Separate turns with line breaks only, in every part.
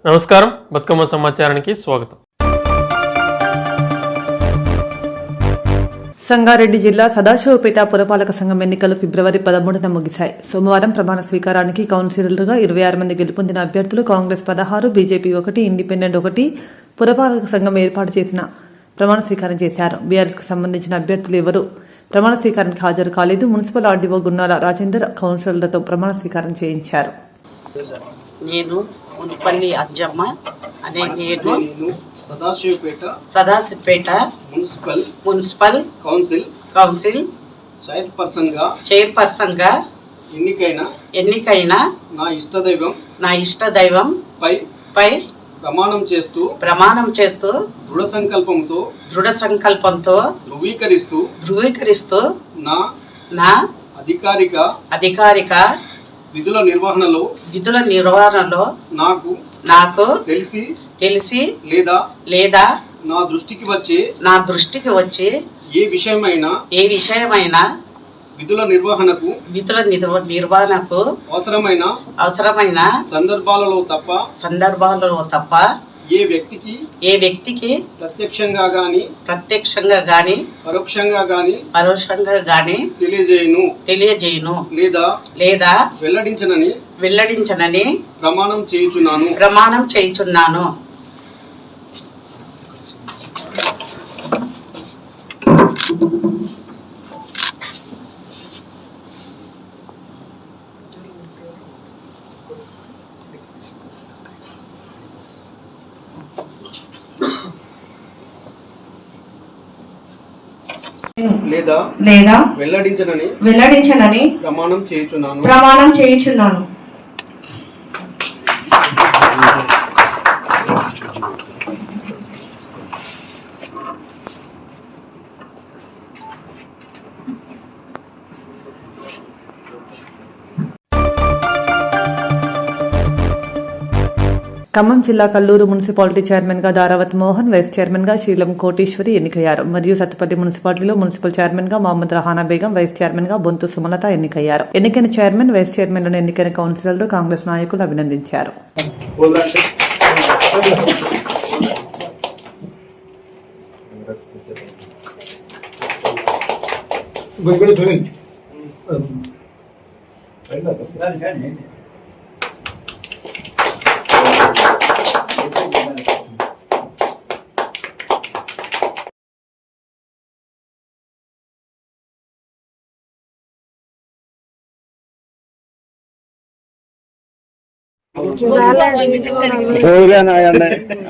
నమస్కారం, బతుకమ్మ సమాచారానికి స్వాగతం.
సంగారెడ్డి జిల్లా సదాశివపేట పురపాలక సంఘం ఎన్నికలు ఫిబ్రవరి 13న ముగిశాయి. సోమవారం ప్రమాణ స్వీకారానికి కౌన్సిలర్లుగా 26 మంది గెలుపొందిన అభ్యర్థులు కాంగ్రెస్ 16, బీజేపీ 1, ఇండిపెండెంట్ 1 పురపాలక సంఘం ఏర్పాటు చేసిన ప్రమాణ స్వీకారం చేశారు. బీఆర్ఎస్కు సంబంధించిన అభ్యర్థులు ఎవరూ ప్రమాణ స్వీకారానికి హాజరు కాలేదు. మున్సిపల్ ఆర్డీఓ గున్నాల రాజేందర్ కౌన్సిలర్లతో ప్రమాణ స్వీకారం చేయించారు.
నేను మున్పల్లి అంజమ్మ అనే నేను సదాశివపేట మున్సిపల్ కౌన్సిల్ చైర్పర్సన్ గా ఎన్నికైన నా ఇష్టదైవం పై ప్రమాణం చేస్తూ దృఢ సంకల్పంతో ధృవీకరిస్తూ నా అధికారిక విధుల నిర్వహణలో నాకు తెలిసి లేదా నా దృష్టికి వచ్చే ఏ విషయమైనా విధుల నిర్వహణకు అవసరమైన సందర్భాలలో తప్ప ఏ వ్యక్తికి ప్రత్యక్షంగా గాని పరోక్షంగా గాని తెలియజేయును లేదా వెల్లడించనని ప్రమాణం చేయుచున్నాను.
లేదా వెల్లడించనని ప్రమాణం చేయుచున్నాను.
ఖమ్మం జిల్లా కల్లూరు మున్సిపాలిటీ చైర్మన్ గా దారావత్ మోహన్, వైస్ చైర్మన్ గా శీలం కోటేశ్వరి ఎన్నికయ్యారు. మరియు సత్తుపల్లి మున్సిపాలిటీలో మున్సిపల్ చైర్మన్ గా మహమ్మద్ రహానా బేగం, వైస్ చైర్మన్ గా బొంతు సుమలత ఎన్నికయ్యారు. ఎన్నికైన చైర్మన్, వైస్ చైర్మన్లను ఎన్నికైన కౌన్సిలర్లు కాంగ్రెస్ నాయకులు అభినందించారు.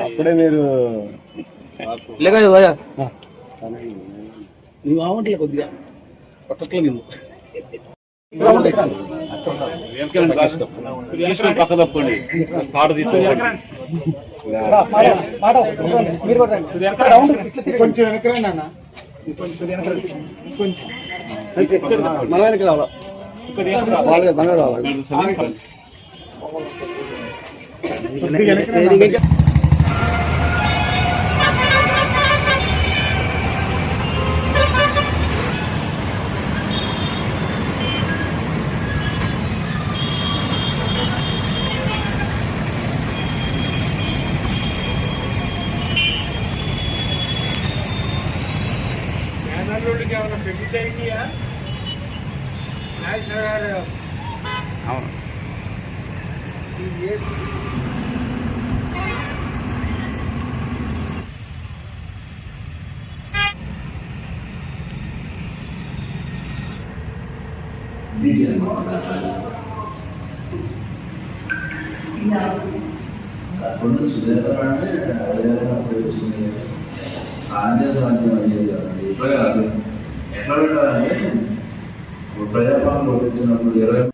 అప్పుడే మీరు నువ్వు ఆవట్లే కొద్దిగా పట్టట్లేదు పక్క తప్పండి తాడు కొంచెం వెనకరండి అన్న, మన వెనక రావాలి, మన రావాలి. అవును
అప్పుడు సుజాతరాన్ని ఉపయోగిస్తుంది. సాధ్యం అయ్యేది కాదండి. ఇట్లా కాదు, ఎట్లా పెట్టాలంటే ప్రజాపాలన కొట్టించినప్పుడు 20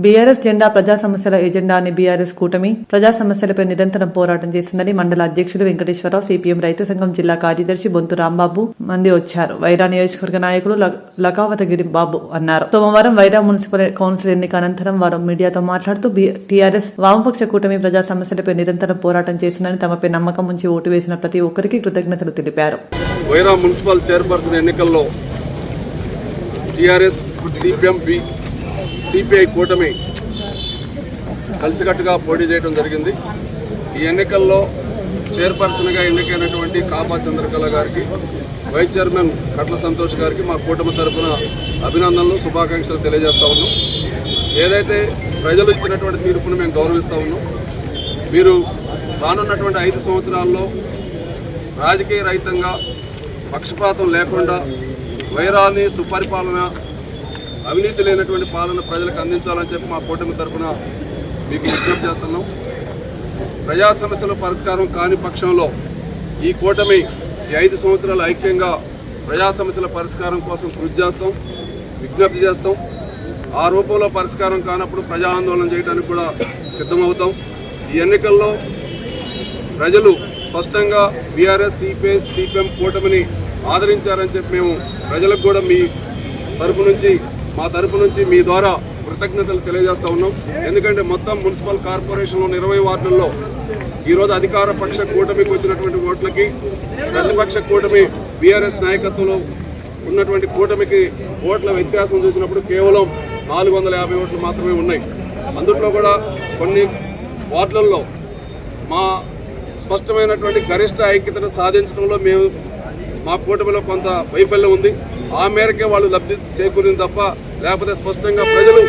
బీఆర్ఎస్ జెండా ప్రజా సమస్యల ఎజెండా అని బీఆర్ఎస్ కూటమి ప్రజా సమస్యలపై నిరంతరం పోరాటం చేస్తుందని మండల అధ్యక్షుడు వెంకటేశ్వరరావు, సిపిఎం రైతు సంఘం జిల్లా కార్యదర్శి బొంతు రాంబాబు మంది వచ్చారు. వైరా నియోజకవర్గ నాయకులు లకావతగిరి బాబు అన్నారు. సోమవారం వైరా మున్సిపల్ కౌన్సిల్ ఎన్నిక అనంతరం వారు మీడియాతో మాట్లాడుతూ టీఆర్ఎస్ వామపక్ష కూటమి ప్రజా సమస్యలపై నిరంతరం పోరాటం చేస్తుందని, తమపై నమ్మకం ఉంచి ఓటు వేసిన ప్రతి ఒక్కరికి కృతజ్ఞతలు తెలిపారు.
వైరా మున్సిపల్ చైర్పర్సన్ ఎన్నికల్లో టీఆర్ఎస్, సిపిఐ కూటమి కలిసికట్టుగా పోటీ చేయడం జరిగింది. ఈ ఎన్నికల్లో చైర్పర్సన్గా ఎన్నికైనటువంటి కాపా చంద్రకళ గారికి, వైస్ చైర్మన్ కట్ల సంతోష్ గారికి మా కూటమి తరఫున అభినందనలు, శుభాకాంక్షలు తెలియజేస్తా ఉన్నాం. ఏదైతే ప్రజలు ఇచ్చినటువంటి తీర్పును మేము గౌరవిస్తూ ఉన్నాం. మీరు రానున్నటువంటి 5 సంవత్సరాల్లో రాజకీయ రహితంగా, పక్షపాతం లేకుండా వైరాన్ని సుపరిపాలన, అవినీతి లేనటువంటి పాలన ప్రజలకు అందించాలని చెప్పి మా కూటమి తరఫున మీకు విజ్ఞప్తి చేస్తున్నాం. ప్రజా సమస్యల పరిష్కారం కాని పక్షంలో ఈ కూటమి ఈ 5 సంవత్సరాలు ఐక్యంగా ప్రజా సమస్యల పరిష్కారం కోసం కృషి చేస్తాం, విజ్ఞప్తి చేస్తాం. ఆ రూపంలో పరిష్కారం కానప్పుడు ప్రజా ఆందోళన చేయడానికి కూడా సిద్ధమవుతాం. ఈ ఎన్నికల్లో ప్రజలు స్పష్టంగా బీఆర్ఎస్, సిపిఎం కూటమిని ఆదరించారని చెప్పి మేము ప్రజలకు కూడా మా తరపు నుంచి మీ ద్వారా కృతజ్ఞతలు తెలియజేస్తూ ఉన్నాం. ఎందుకంటే మొత్తం మున్సిపల్ కార్పొరేషన్లోని 20 వార్డుల్లో ఈరోజు అధికార పక్ష కూటమికి వచ్చినటువంటి ఓట్లకి ప్రతిపక్ష కూటమి బీఆర్ఎస్ నాయకత్వంలో ఉన్నటువంటి కూటమికి ఓట్ల వ్యత్యాసం చూసినప్పుడు కేవలం 450 ఓట్లు మాత్రమే ఉన్నాయి. అందుట్లో కూడా కొన్ని వార్డులలో మా స్పష్టమైనటువంటి గరిష్ట ఐక్యతను సాధించడంలో మా కూటమిలో కొంత వైఫల్యం ఉంది. ఆ మేరకే వాళ్ళు లబ్ధి చేకూరింది తప్ప, లేకపోతే స్పష్టంగా ప్రజలు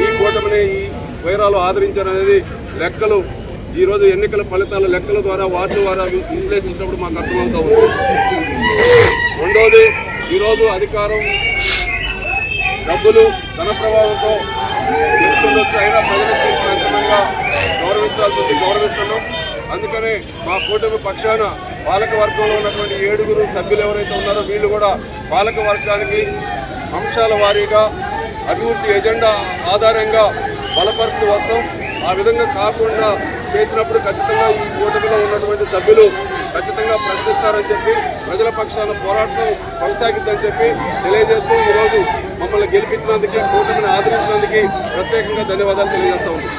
ఈ కూటమిని ఈ వైరాలు ఆదరించారనేది లెక్కలు ఈరోజు ఎన్నికల ఫలితాల లెక్కల ద్వారా వార్డు ద్వారా విశ్లేషించినప్పుడు మాకు అర్థమవుతా ఉంది. రెండోది, ఈరోజు అధికారం, డబ్బులు, ధన ప్రభావంతో తెలుసుండొచ్చు, అయినా ప్రజలకు అంతిమంగా గౌరవించాల్సింది గౌరవిస్తున్నాం. అందుకనే మా కూటమి పక్షాన పాలక వర్గంలో ఉన్నటువంటి 7 సభ్యులు ఎవరైతే ఉన్నారో వీళ్ళు కూడా పాలక వర్గానికి అంశాల వారీగా అభివృద్ధి ఎజెండా ఆధారంగా బలపరుస్తూ వస్తాం. ఆ విధంగా కాకుండా చేసినప్పుడు ఖచ్చితంగా ఈ కూటమిలో ఉన్నటువంటి సభ్యులు ఖచ్చితంగా ప్రశ్నిస్తారని చెప్పి, ప్రజల పక్షాన పోరాటం కొనసాగిద్దని చెప్పి తెలియజేస్తూ ఈరోజు మమ్మల్ని గెలిపించినందుకు, కూటమిని ఆదరించినందుకు ప్రత్యేకంగా ధన్యవాదాలు తెలియజేస్తా ఉన్నాం.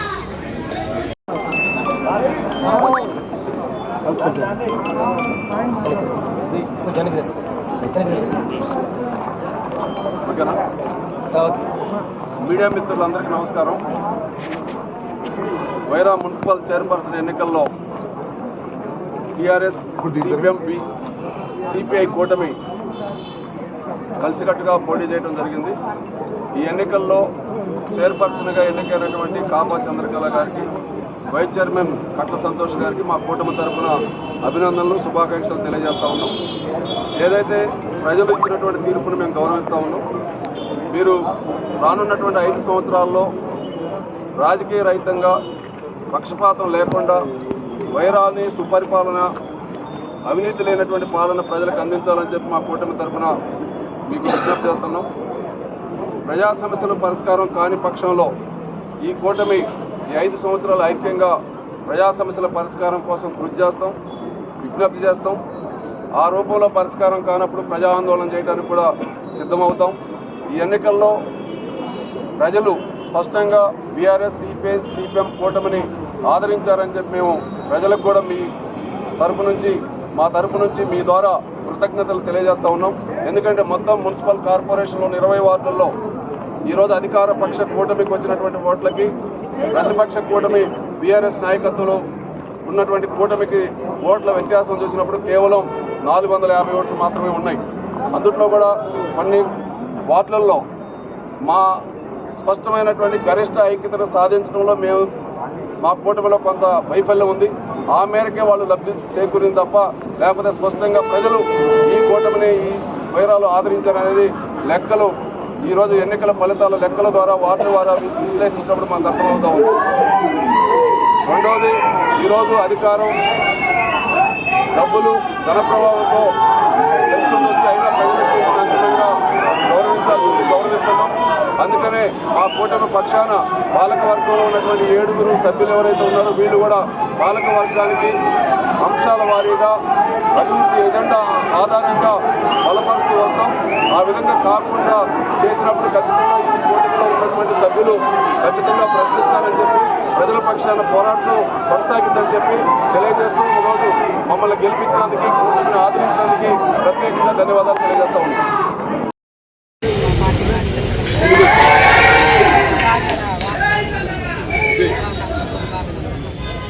మీడియా మిత్రులందరికీ నమస్కారం. వైరా మున్సిపల్ చైర్పర్సన్ ఎన్నికల్లో టీఆర్ఎస్, సిపిఐ కూటమి కలిసికట్టుగా పోటీ చేయడం జరిగింది. ఈ ఎన్నికల్లో చైర్పర్సన్గా ఎన్నికైనటువంటి కాపా చంద్రకళ గారికి, వైస్ చైర్మన్ కట్ల సంతోష్ గారికి మా కూటమి తరఫున అభినందనలు, శుభాకాంక్షలు తెలియజేస్తా ఉన్నాం. ఏదైతే ప్రజలు ఇచ్చినటువంటి తీర్పును మేము గౌరవిస్తూ ఉన్నాం. మీరు రానున్నటువంటి 5 సంవత్సరాల్లో రాజకీయ రహితంగా, పక్షపాతం లేకుండా వైరాన్ని సుపరిపాలన, అవినీతి లేనటువంటి పాలన ప్రజలకు అందించాలని చెప్పి మా కూటమి తరఫున మీకు విజ్ఞప్తి చేస్తున్నాం. ప్రజా సమస్యల పరిష్కారం కాని పక్షంలో ఈ కూటమి ఈ 5 సంవత్సరాలు ఐక్యంగా ప్రజా సమస్యల పరిష్కారం కోసం కృషి చేస్తాం, విజ్ఞప్తి చేస్తాం. ఆ రూపంలో పరిష్కారం కానప్పుడు ప్రజా ఆందోళన చేయడానికి కూడా సిద్ధమవుతాం. ఈ ఎన్నికల్లో ప్రజలు స్పష్టంగా బీఆర్ఎస్, సిపిఎం కూటమిని ఆదరించారని చెప్పి మేము ప్రజలకు కూడా మా తరపు నుంచి మీ ద్వారా కృతజ్ఞతలు తెలియజేస్తా ఉన్నాం. ఎందుకంటే మొత్తం మున్సిపల్ కార్పొరేషన్లోని 20 వార్డుల్లో ఈరోజు అధికార పక్ష కూటమికి వచ్చినటువంటి ఓట్లకి ప్రతిపక్ష కూటమి బీఆర్ఎస్ నాయకత్వంలో ఉన్నటువంటి కూటమికి ఓట్ల వ్యత్యాసం చూసినప్పుడు కేవలం 450 ఓట్లు మాత్రమే ఉన్నాయి. అందుట్లో కూడా కొన్ని వార్డులలో మా స్పష్టమైనటువంటి గరిష్ట ఐక్యతను సాధించడంలో మా కూటమిలో కొంత వైఫల్యం ఉంది. ఆ మేరకే వాళ్ళు లబ్ధి చేకూరింది తప్ప లేకపోతే స్పష్టంగా ప్రజలు ఈ కూటమిని ఈ వైరాలు ఆదరించారనేది లెక్కలు ఈరోజు ఎన్నికల ఫలితాల లెక్కల ద్వారా వార్డు ద్వారా విశ్లేషించినప్పుడు మనకు అర్థమవుతా ఉంది. రెండవది, ఈరోజు అధికారం, డబ్బులు, ధన ప్రభావంతో ఎలక్షన్ వచ్చి అయినా ప్రజలకు అంతిమంగా గౌరవిస్తున్నాం. అందుకనే మా కూటమి పక్షాన పాలకవర్గంలో ఉన్నటువంటి 7 సభ్యులు ఎవరైతే ఉన్నారో వీళ్ళు కూడా పాలకవర్గానికి అంశాల వారీగా అభివృద్ధి ఎజెండా ఆధారంగా బలపరుస్తూ వస్తాం. ఆ విధంగా కాకుండా చేసినప్పుడు ఖచ్చితంగా ఈ కూటమిలో ఉన్నటువంటి సభ్యులు ఖచ్చితంగా ప్రశ్నిస్తారని చెప్పి ప్రజల పక్షాన పోరాటం కొనసాగిద్దని చెప్పి తెలియజేస్తూ ఈరోజు మమ్మల్ని గెలిపించినందుకు, కూటమిని ఆదరించినందుకు ప్రత్యేకంగా ధన్యవాదాలు తెలియజేస్తా ఉన్నాం.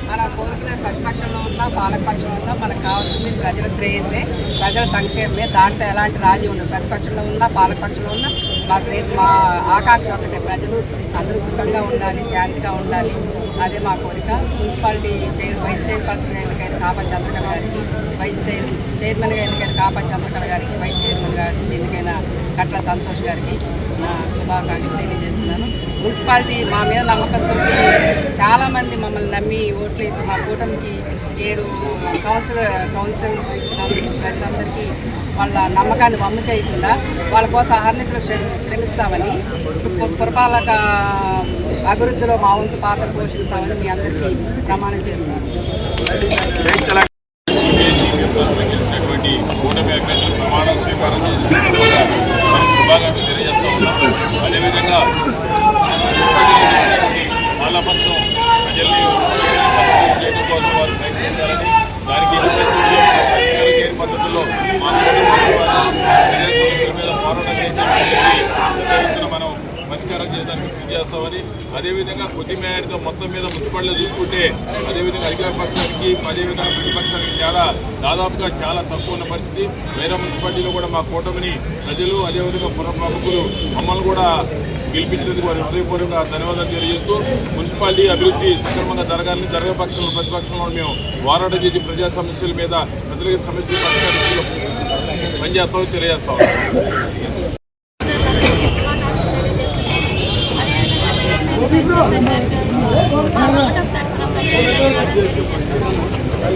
మన కోరికల ప్రతిపక్షంలో ఉన్నా పాలకపక్షంలో ఉన్నా మనకు కావాల్సింది ప్రజల శ్రేయస్సే, ప్రజల సంక్షేమమే. దాంట్లో ఎలాంటి రాజీ ఉండదు. ప్రతిపక్షంలో ఉన్నా పాలకపక్షంలో ఉన్నా మా ఆకాంక్ష ఒకటే, ప్రజలు అందరూ సుఖంగా ఉండాలి, శాంతిగా ఉండాలి. అదే మా కోరిక. మున్సిపాలిటీ వైస్ చైర్పర్సన్గా ఎన్నికైన కాపా చంద్రకళ గారికి, చైర్మన్గా ఎన్నికైన కాపా చంద్రకళ గారికి, వైస్ చైర్మన్గా ఎన్నికైన కట్ల సంతోష్ గారికి శుభాకాంక్షలు తెలియజేస్తున్నాను. మున్సిపాలిటీ మా మీద నమ్మకంతో చాలామంది మమ్మల్ని నమ్మి ఓట్లేసి మా కూటమికి 7 కౌన్సిల్ ఇచ్చిన ప్రజలందరికీ వాళ్ళ నమ్మకాన్ని వమ్ము చేయకుండా వాళ్ళ కోసం అహర్నిశలు శ్రమిస్తామని, పురపాలక అభివృద్ధిలో మా వంతు పాత్ర పోషిస్తామని మీ అందరికీ ప్రమాణం చేస్తాను.
ప్రమాణం స్వీకారం శుభాకాంక్షలు తెలియజేస్తా ఉన్నాం. అదేవిధంగా చాలా మొత్తం ప్రజల్ని చేయడం కోసం వారు ప్రయత్నించాలని, దానికి పద్ధతుల్లో మా ప్రజల సమస్యల మీద పోరాటం చేసి మనం పరిష్కారం చేయడానికి కృషి చేస్తామని, అదేవిధంగా కొద్ది మేరతో మొత్తం మీద మున్సిపాలిటీలో చూసుకుంటే అదేవిధంగా అధికార పక్షానికి అదేవిధంగా ప్రతిపక్షానికి దాదాపుగా చాలా తక్కువ ఉన్న పరిస్థితి. వేరే మున్సిపాలిటీలో కూడా మా కూటమిని ప్రజలు అదేవిధంగా పుర ప్రముఖులు మమ్మల్ని కూడా గెలిపించినందుకు వారి హృదయపూర్వకంగా ధన్యవాదాలు తెలియజేస్తూ, మున్సిపాలిటీ అభివృద్ధి సక్రమంగా జరగాలని, జరగ పక్షంలో ప్రతిపక్షంలో మేము పోరాటం చేసి ప్రజా సమస్యల మీద ప్రజలకి సమస్యలు పరిష్కారంలో పనిచేస్తామని తెలియజేస్తాం.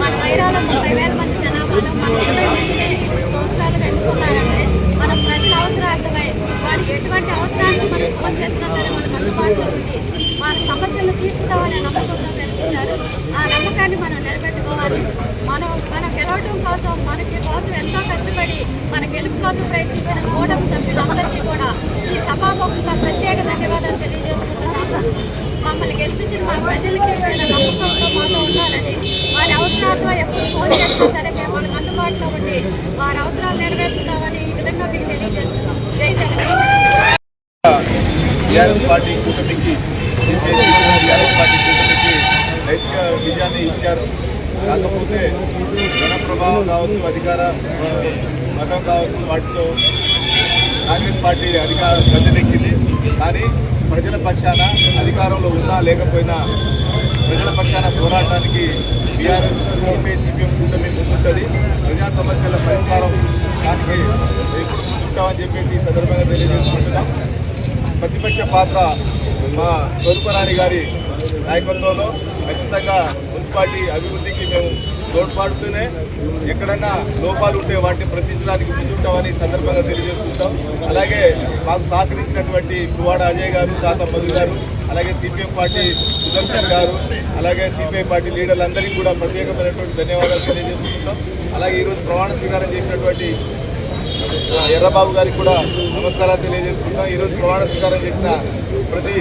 మన వైరాలో 30,000 మంది జనాభాలో మన 20 సంవత్సరాలు ఎన్నుకున్నారంటే మన ప్రజల అవసరార్థమై వారు ఎటువంటి అవసరాలను మనం ఫోన్ చేసినా సరే మనకు అందుబాటులో ఉంది. వారి సమస్యలు తీర్చుతామనే నమ్మకంతో కల్పించారు. ఆ నమ్మకాన్ని మనం నిలబెట్టుకోవాలి. మనం గెలవడం కోసం కోసం ఎంతో కష్టపడి మన గెలుపు కోసం ప్రయత్నించిన కూటమి సభ్యులందరికీ కూడా ఈ సభాముఖంగా ప్రత్యేక ధన్యవాదాలు తెలియజేసుకుంటున్నాను. మమ్మల్ని గెలిపించిన మా ప్రజలకి నమ్మకంతో మాతో ఉండాలని, వారి అవసరాలతో ఎప్పుడు ఫోన్ చేసినా సరే మేము వాళ్ళకి అందుబాటులో ఉండి వారి అవసరాలు నెరవేర్చుతామని ఈ విధంగా మీకు తెలియజేస్తున్నాం. జై జగన్.
టీఆర్ఎస్ పార్టీ కూటమికి నైతిక విజయాన్ని ఇచ్చారు. కాకపోతే జన ప్రభావం కావచ్చు, అధికార మతం కావచ్చు, వాటితో కాంగ్రెస్ పార్టీ గద్దెనెక్కింది. కానీ ప్రజల పక్షాన అధికారంలో ఉన్నా లేకపోయినా ప్రజల పక్షాన పోరాటానికి బీఆర్ఎస్, సిపిఎం కూటమి ముందుంటుంది. ప్రజా సమస్యల పరిష్కారం దానికి ఎప్పుడు ముందుంటామని చెప్పేసి ఈ సందర్భంగా తెలియజేసుకుంటున్నాం. ప్రతిపక్ష పాత్ర మా స్వరూపరాణి గారి నాయకత్వంలో ఖచ్చితంగా మున్సిపాలిటీ అభివృద్ధికి మేము తోడ్పాటుతోనే ఎక్కడన్నా లోపాలు ఉంటే వాటిని ప్రశ్నించడానికి ముందుంటామని సందర్భంగా తెలియజేస్తుంటాం. అలాగే మాకు సహకరించినటువంటి పువ్వాడ అజయ్ గారు, తాత మధు గారు, అలాగే సిపిఎం పార్టీ సుదర్శన్ గారు, అలాగే సిపిఐ పార్టీ లీడర్లందరికీ కూడా ప్రత్యేకమైనటువంటి ధన్యవాదాలు తెలియజేస్తుంటాం. అలాగే ఈరోజు ప్రమాణ స్వీకారం చేసినటువంటి ఎర్రబాబు గారికి కూడా నమస్కారాలు తెలియజేస్తున్నాం. ఈరోజు ప్రమాణ స్వీకారం చేసిన ప్రతి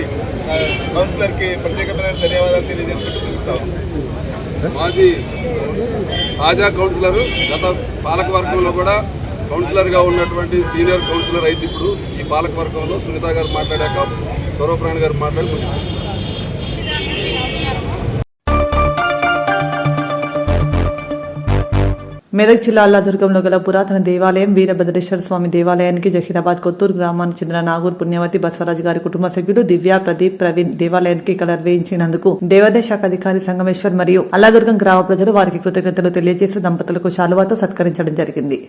కౌన్సిలర్కి ప్రత్యేకమైన ధన్యవాదాలు తెలియజేసుకుంటూ ముగిస్తాం.
మాజీ తాజా కౌన్సిలర్ గత పాలకవర్గంలో కూడా కౌన్సిలర్గా ఉన్నటువంటి సీనియర్ కౌన్సిలర్ అయితే ఇప్పుడు ఈ పాలకవర్గంలో సునీత గారు మాట్లాడాక స్వరూపరాణి గారు మాట్లాడి ముగిస్తారు.
మెదక్ జిల్లా అల్లాదుర్గంలో గల పురాతన దేవాలయం వీరభద్రేశ్వర స్వామి దేవాలయానికి జహీరాబాద్ కొత్తూరు గ్రామానికి చెందిన నాగూర్ పుణ్యవతి బసవరాజు గారి కుటుంబ సభ్యులు దివ్య, ప్రదీప్, ప్రవీణ్ దేవాలయానికి కలర్ వేయించినందుకు దేవాదాయ శాఖ అధికారి సంగమేశ్వర్ మరియు అల్లాదుర్గం గ్రామ ప్రజలు వారికి కృతజ్ఞతలు తెలియజేసి దంపతులకు శాలువాతో సత్కరించడం జరిగింది.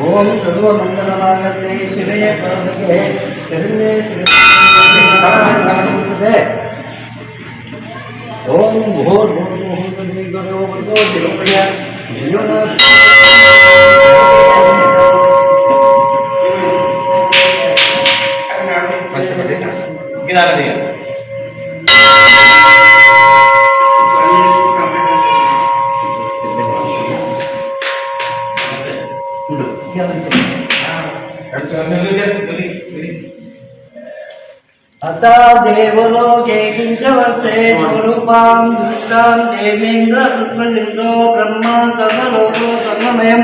ओम सर्वमंगलमांगल्ये शिवे सर्वगे शरण्ये त्र्यंबके ओम भूर्भुवस्सुः दिवस्य जीवना फर्स्ट पढ़े किधर आ गया अता देवलोके किंचवसे रूपां दृष्टां देवेन्द्र पुष्पनिर्दो ब्रह्मा सर्वलोको सर्वमयं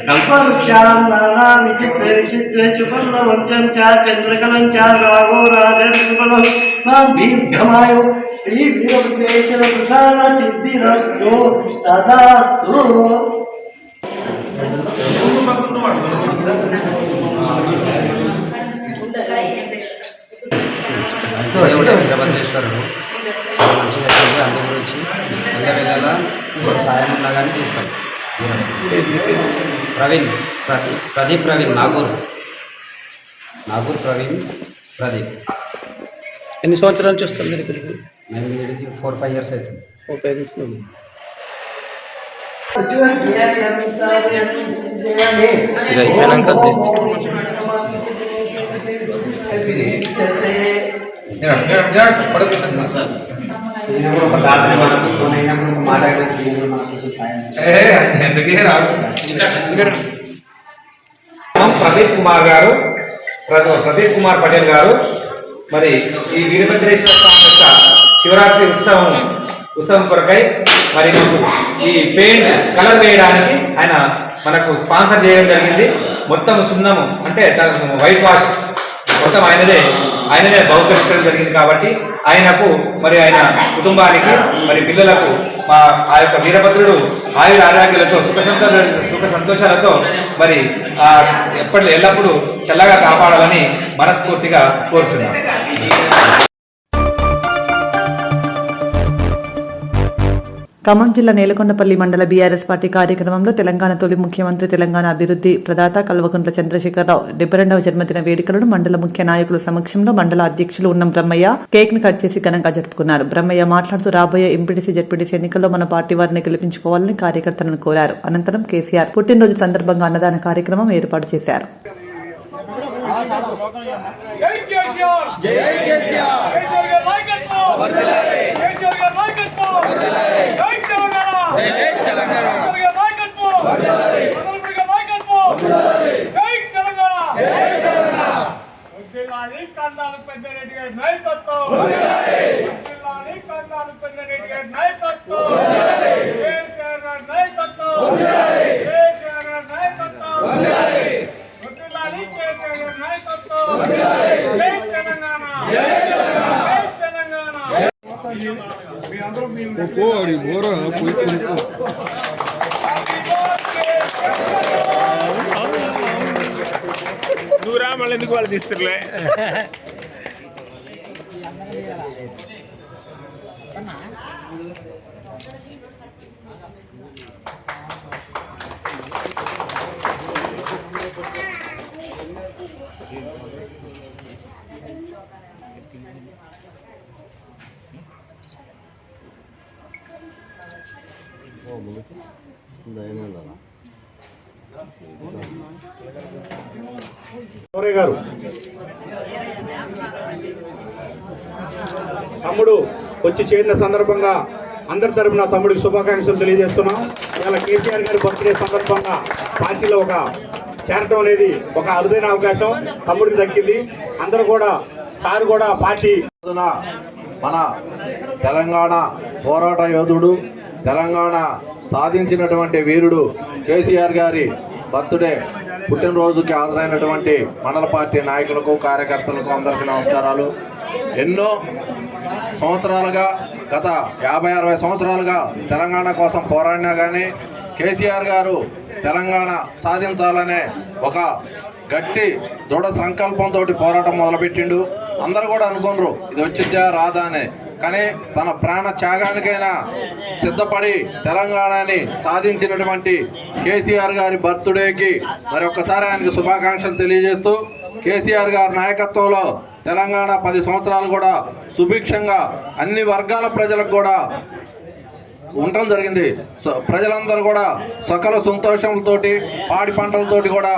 कल्पवृक्षां नाना विचित्रे चित्रे शुभल्लवञ्चं च चन्द्रकलं च रागो राजर्षुबलं मां दीर्घमायु श्रीवीरभद्रेश्वर प्रसाद सिद्धिरस्तु तदास्तु.
వీరభద్రేశ్వరుడు మంచిగా చేసి అందు గురించి వెళ్ళ సాయం ఉన్నా కానీ చేస్తాం. ప్రవీణ్ ప్రదీప్ ప్రవీణ్ నాగూర్ ప్రవీణ్ ప్రదీప్.
ఎన్ని సంవత్సరాల నుంచి వస్తాం మీరు ఇక్కడికి?
మేము వీడికి 4-5 years అవుతుంది.
4-5 years నుండి.
ఇది అయిపోయాక
ప్రదీప్ కుమార్ పటేల్ గారు మరి ఈ వీరభద్రేశ్వర స్వామి యొక్క శివరాత్రి ఉత్సవం కొరకై మరి మాకు ఈ పెయింట్ కలర్ వేయడానికి ఆయన మనకు స్పాన్సర్ చేయడం జరిగింది. మొత్తం సున్నము అంటే వైట్ వాష్ మొత్తం ఆయననే బహుకరించడం జరిగింది. కాబట్టి ఆయనకు మరి ఆయన కుటుంబానికి మరి పిల్లలకు ఆ యొక్క వీరభద్రుడు ఆయుర ఆరోగ్యాలతో సుఖ సంతోషాలతో మరి ఎల్లప్పుడూ చల్లగా కాపాడాలని మనస్ఫూర్తిగా కోరుతున్నాను.
ఖమ్మం జిల్లా నేలకొండపల్లి మండల బీఆర్ఎస్ పార్టీ కార్యక్రమంలో తెలంగాణ తొలి ముఖ్యమంత్రి, తెలంగాణ అభివృద్ధి ప్రదాత కల్వకుంట్ల చంద్రశేఖరరావు 72వ జన్మదిన వేడుకలను మండల ముఖ్య నాయకుల సమక్షంలో మండల అధ్యక్షులు ఉన్నం బ్రహ్మయ్య కేక్ ను కట్ చేసి ఘనంగా జరుపుకున్నారు. బ్రహ్మయ్య మాట్లాడుతూ రాబోయే ఎంపీటీసీ, జెడ్పీటీసీ ఎన్నికల్లో మన పార్టీ వారిని గెలిపించుకోవాలని కార్యకర్తలను కోరారు. అనంతరం కేసీఆర్ పుట్టినరోజు సందర్భంగా అన్నదాన కార్యక్రమం ఏర్పాటు చేశారు.
దూరా మళ్ళీ ఎందుకు వాళ్ళు తీస్తుర్లే.
గారు తమ్ముడు వచ్చి చేరిన సందర్భంగా అందరి తరపున తమ్ముడికి శుభాకాంక్షలు తెలియజేస్తున్నాం. ఇవాళ కేసీఆర్ గారి బర్త్డే సందర్భంగా పార్టీలో చేరటం అనేది ఒక అరుదైన అవకాశం తమ్ముడికి దక్కింది. అందరూ కూడా సార్ కూడా పార్టీ
మన తెలంగాణ పోరాట యోధుడు, తెలంగాణ సాధించినటువంటి వీరుడు కేసీఆర్ గారి బర్త్డే పుట్టినరోజుకి హాజరైనటువంటి మండల పార్టీ నాయకులకు, కార్యకర్తలకు అందరికీ నమస్కారాలు. ఎన్నో సంవత్సరాలుగా, గత 50-60 సంవత్సరాలుగా తెలంగాణ కోసం పోరాడినా కానీ కేసీఆర్ గారు తెలంగాణ సాధించాలనే ఒక గట్టి దృఢ సంకల్పంతో పోరాటం మొదలుపెట్టిండు. అందరూ కూడా అనుకున్నారు ఇది వచ్చిద్దా రాదా అని, కానీ తన ప్రాణ త్యాగానికైనా సిద్ధపడి తెలంగాణని సాధించినటువంటి కేసీఆర్ గారి బర్త్డేకి మరి ఒక్కసారి ఆయనకి శుభాకాంక్షలు తెలియజేస్తూ, కేసీఆర్ గారి నాయకత్వంలో తెలంగాణ 10 సంవత్సరాలు కూడా సుభిక్షంగా అన్ని వర్గాల ప్రజలకు కూడా ఉండటం జరిగింది. ప్రజలందరూ కూడా సకల సంతోషాలతోటి, పాడి పంటలతోటి కూడా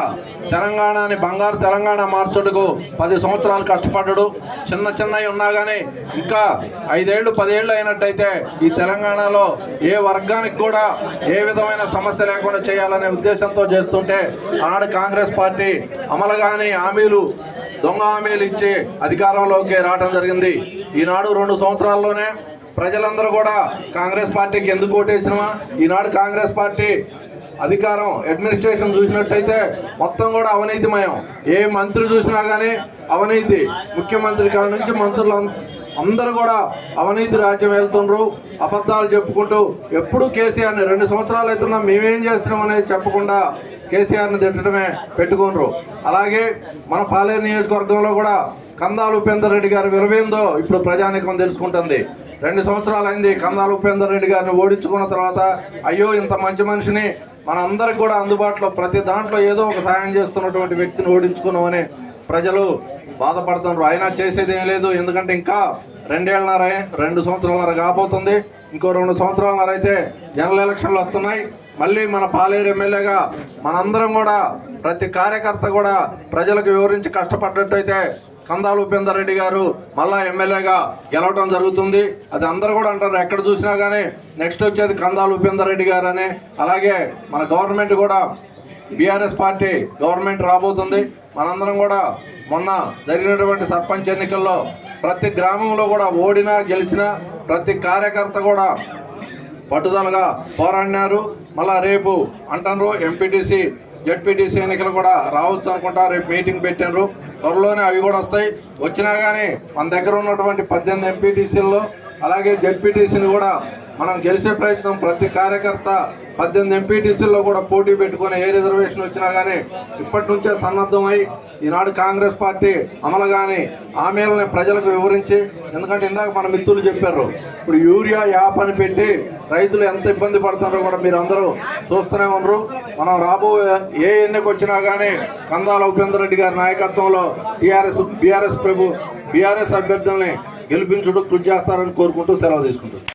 తెలంగాణని బంగారు తెలంగాణ మార్చుటకు 10 సంవత్సరాలు కష్టపడ్డాడు. చిన్నవి ఉన్నా కానీ ఇంకా 5-10 ఏళ్ళు అయినట్టయితే ఈ తెలంగాణలో ఏ వర్గానికి కూడా ఏ విధమైన సమస్య లేకుండా చేయాలనే ఉద్దేశంతో చేస్తుంటే ఆనాడు కాంగ్రెస్ పార్టీ అమలు కాని హామీలు, దొంగ హామీలు ఇచ్చి అధికారంలోకి రావడం జరిగింది. ఈనాడు 2 సంవత్సరాల్లోనే ప్రజలందరూ కూడా కాంగ్రెస్ పార్టీకి ఎందుకు ఓటేసినమా, ఈనాడు కాంగ్రెస్ పార్టీ అధికారం అడ్మినిస్ట్రేషన్ చూసినట్టయితే మొత్తం కూడా అవినీతిమయం. ఏ మంత్రి చూసినా కానీ అవినీతి, ముఖ్యమంత్రి కాడ నుంచి మంత్రులు అందరూ కూడా అవినీతి రాజ్యం వెళ్తుండ్రు. అబద్ధాలు చెప్పుకుంటూ ఎప్పుడు కేసీఆర్ని 2 సంవత్సరాలు అవుతున్నా మేమేం చేస్తున్నాం అనేది చెప్పకుండా కేసీఆర్ని తిట్టడమే పెట్టుకున్నారు. అలాగే మన పాలేరు నియోజకవర్గంలో కూడా కందాల ఉపేందర్ రెడ్డి గారి విలువేందో ఇప్పుడు ప్రజానీకం తెలుసుకుంటుంది. 2 సంవత్సరాలు అయింది కందాల ఉపేందర్ రెడ్డి గారిని ఓడించుకున్న తర్వాత, అయ్యో ఇంత మంచి మనిషిని మన అందరికి కూడా అందుబాటులో ప్రతి దాంట్లో ఏదో ఒక సాయం చేస్తున్నటువంటి వ్యక్తిని ఓడించుకున్నామని ప్రజలు బాధపడుతున్నారు. అయినా చేసేది ఏం లేదు, ఎందుకంటే ఇంకా 2 సంవత్సరాలన్నర కాబోతుంది. ఇంకో 2 సంవత్సరాలన్నర అయితే జనరల్ ఎలక్షన్లు వస్తున్నాయి. మళ్ళీ మన పాలేరు ఎమ్మెల్యేగా మనందరం కూడా ప్రతి కార్యకర్త కూడా ప్రజలకు వివరించి కష్టపడ్డట్టయితే కందాల ఉపేందర్ రెడ్డి గారు మళ్ళా ఎమ్మెల్యేగా గెలవడం జరుగుతుంది. అది అందరూ కూడా అంటారు, ఎక్కడ చూసినా కానీ నెక్స్ట్ వచ్చేది కందాల ఉపేందర్ రెడ్డి గారు అని. అలాగే మన గవర్నమెంట్ కూడా బీఆర్ఎస్ పార్టీ గవర్నమెంట్ రాబోతుంది. మనందరం కూడా మొన్న జరిగినటువంటి సర్పంచ్ ఎన్నికల్లో ప్రతి గ్రామంలో కూడా ఓడినా గెలిచినా ప్రతి కార్యకర్త కూడా పట్టుదలగా పోరాడినారు. మళ్ళా రేపు అంటారు ఎంపీటీసీ, జెడ్పీటీసీ ఎన్నికలు కూడా రావచ్చు అనుకుంటా. రేపు మీటింగ్ పెట్టారు, త్వరలోనే అవి కూడా వస్తాయి. వచ్చినా కానీ మన దగ్గర ఉన్నటువంటి 18 ఎంపీటీసీల్లో అలాగే జెడ్పీటీసీని కూడా మనం గెలిచే ప్రయత్నం ప్రతి కార్యకర్త 18 ఎంపీటీసీల్లో కూడా పోటీ పెట్టుకుని ఏ రిజర్వేషన్ వచ్చినా కానీ ఇప్పటి నుంచే సన్నద్ధమై ఈనాడు కాంగ్రెస్ పార్టీ అమలు కానీ హామీలని ప్రజలకు వివరించి, ఎందుకంటే ఇందాక మన మిత్రులు చెప్పారు, ఇప్పుడు యూరియా యాప్ అని పెట్టి రైతులు ఎంత ఇబ్బంది పడుతున్నారో కూడా మీరు అందరూ చూస్తూనే ఉన్నారు. మనం రాబోయే ఏ ఎన్నిక వచ్చినా కానీ కందాల ఉపేందర్ రెడ్డి గారి నాయకత్వంలో బీఆర్ఎస్ అభ్యర్థుల్ని గెలిపించుటూ కృషి చేస్తారని కోరుకుంటూ సెలవు తీసుకుంటారు.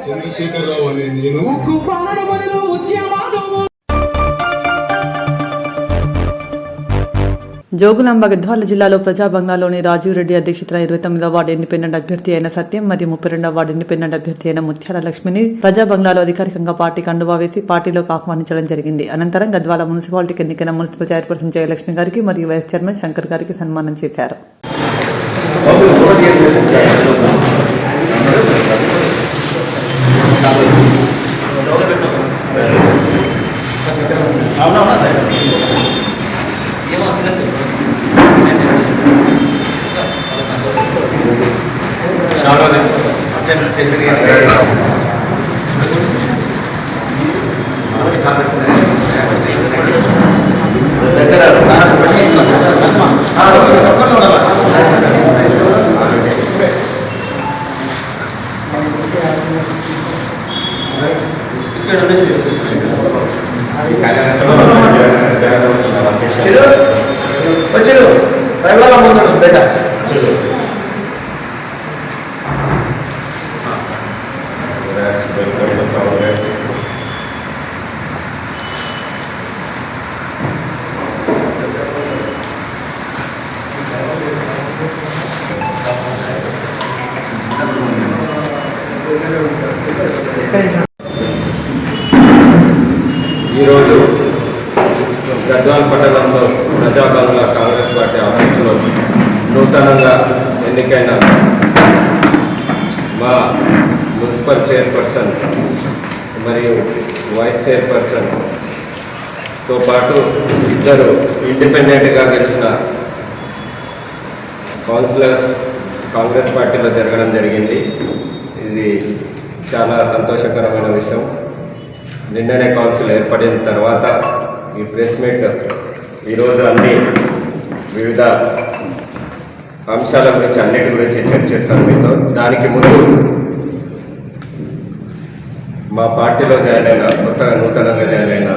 చంద్రశేఖరరావు అనే నేను
జోగులాంబ గద్వాల జిల్లాలో ప్రజాబంగ్లాలోని రాజీవ్ రెడ్డి అధ్యక్షతన 29వ వార్డు ఇండిపెండెంట్ అభ్యర్థి అయిన సత్యం మరియు 32వ వార్డు ఇండిపెండెంట్ అభ్యర్థి అయిన ముత్యాల లక్ష్మిని ప్రజాబంగ్లాలో అధికారికంగా పార్టీ కండువా వేసి పార్టీలోకి ఆహ్వానించడం జరిగింది. అనంతరం గద్వాల మున్సిపాలిటీకి ఎన్నికైన మున్సిపల్ చైర్పర్సన్ జయలక్ష్మి గారికి మరియు వైస్ చైర్మన్ శంకర్ గారికి సన్మానం చేశారు.
వచ్చారు డ్రైవర్లో ముందు బయట
ఈరోజు గద్వాల్ పట్టణంలో ప్రజాబంగ్లా కాంగ్రెస్ పార్టీ ఆఫీసులో నూతనంగా ఎన్నికైన మా మున్సిపల్ చైర్పర్సన్ మరియు వైస్ చైర్పర్సన్తో పాటు ఇద్దరు ఇండిపెండెంట్గా గెలిచిన కౌన్సిలర్స్ కాంగ్రెస్ పార్టీలో జరగడం జరిగింది. ఇది చాలా సంతోషకరమైన విషయం. నిన్ననే కౌన్సిల్ ఏర్పడిన తర్వాత ఈ ప్రెస్ మీట్ ఈరోజు అన్ని వివిధ అంశాల గురించి అన్నిటి గురించి చర్చిస్తాను మీతో. దానికి ముందు మా పార్టీలో జాయిన్ అయిన కొత్తగా నూతనంగా జాయిన్ అయిన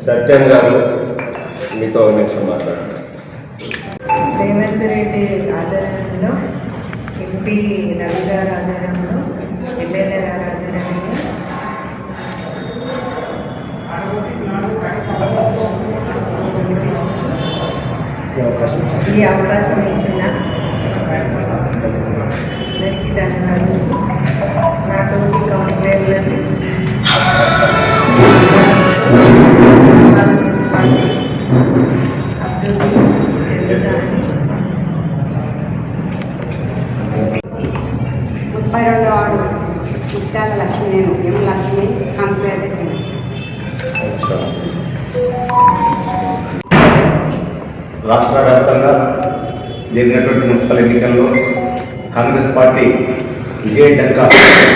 సత్యం గారు మీతో ఒక నిమిషం మాట్లాడతారు.
రేవంత్ రెడ్డి ఆధ్వర్యంలో, ఎంపీ రవి గారి ఆధ్వర్యంలో, ఎమ్మెల్యే గారి ఆధ్వర్యంలో ఈ అవకాశం ఇచ్చిన అందరికీ ధన్యవాదాలు. నాతోటి కౌన్సిలర్లని మున్సిపాలిటీ అభివృద్ధి చెందుతానని 32వ వార్డు ముత్యాల లక్ష్మి, నేను ఎం లక్ష్మి కౌన్సిలర్ దగ్గర.
రాష్ట్ర వ్యాప్తంగా జరిగినటువంటి మున్సిపల్ ఎన్నికల్లో కాంగ్రెస్ పార్టీ విజయ డంకా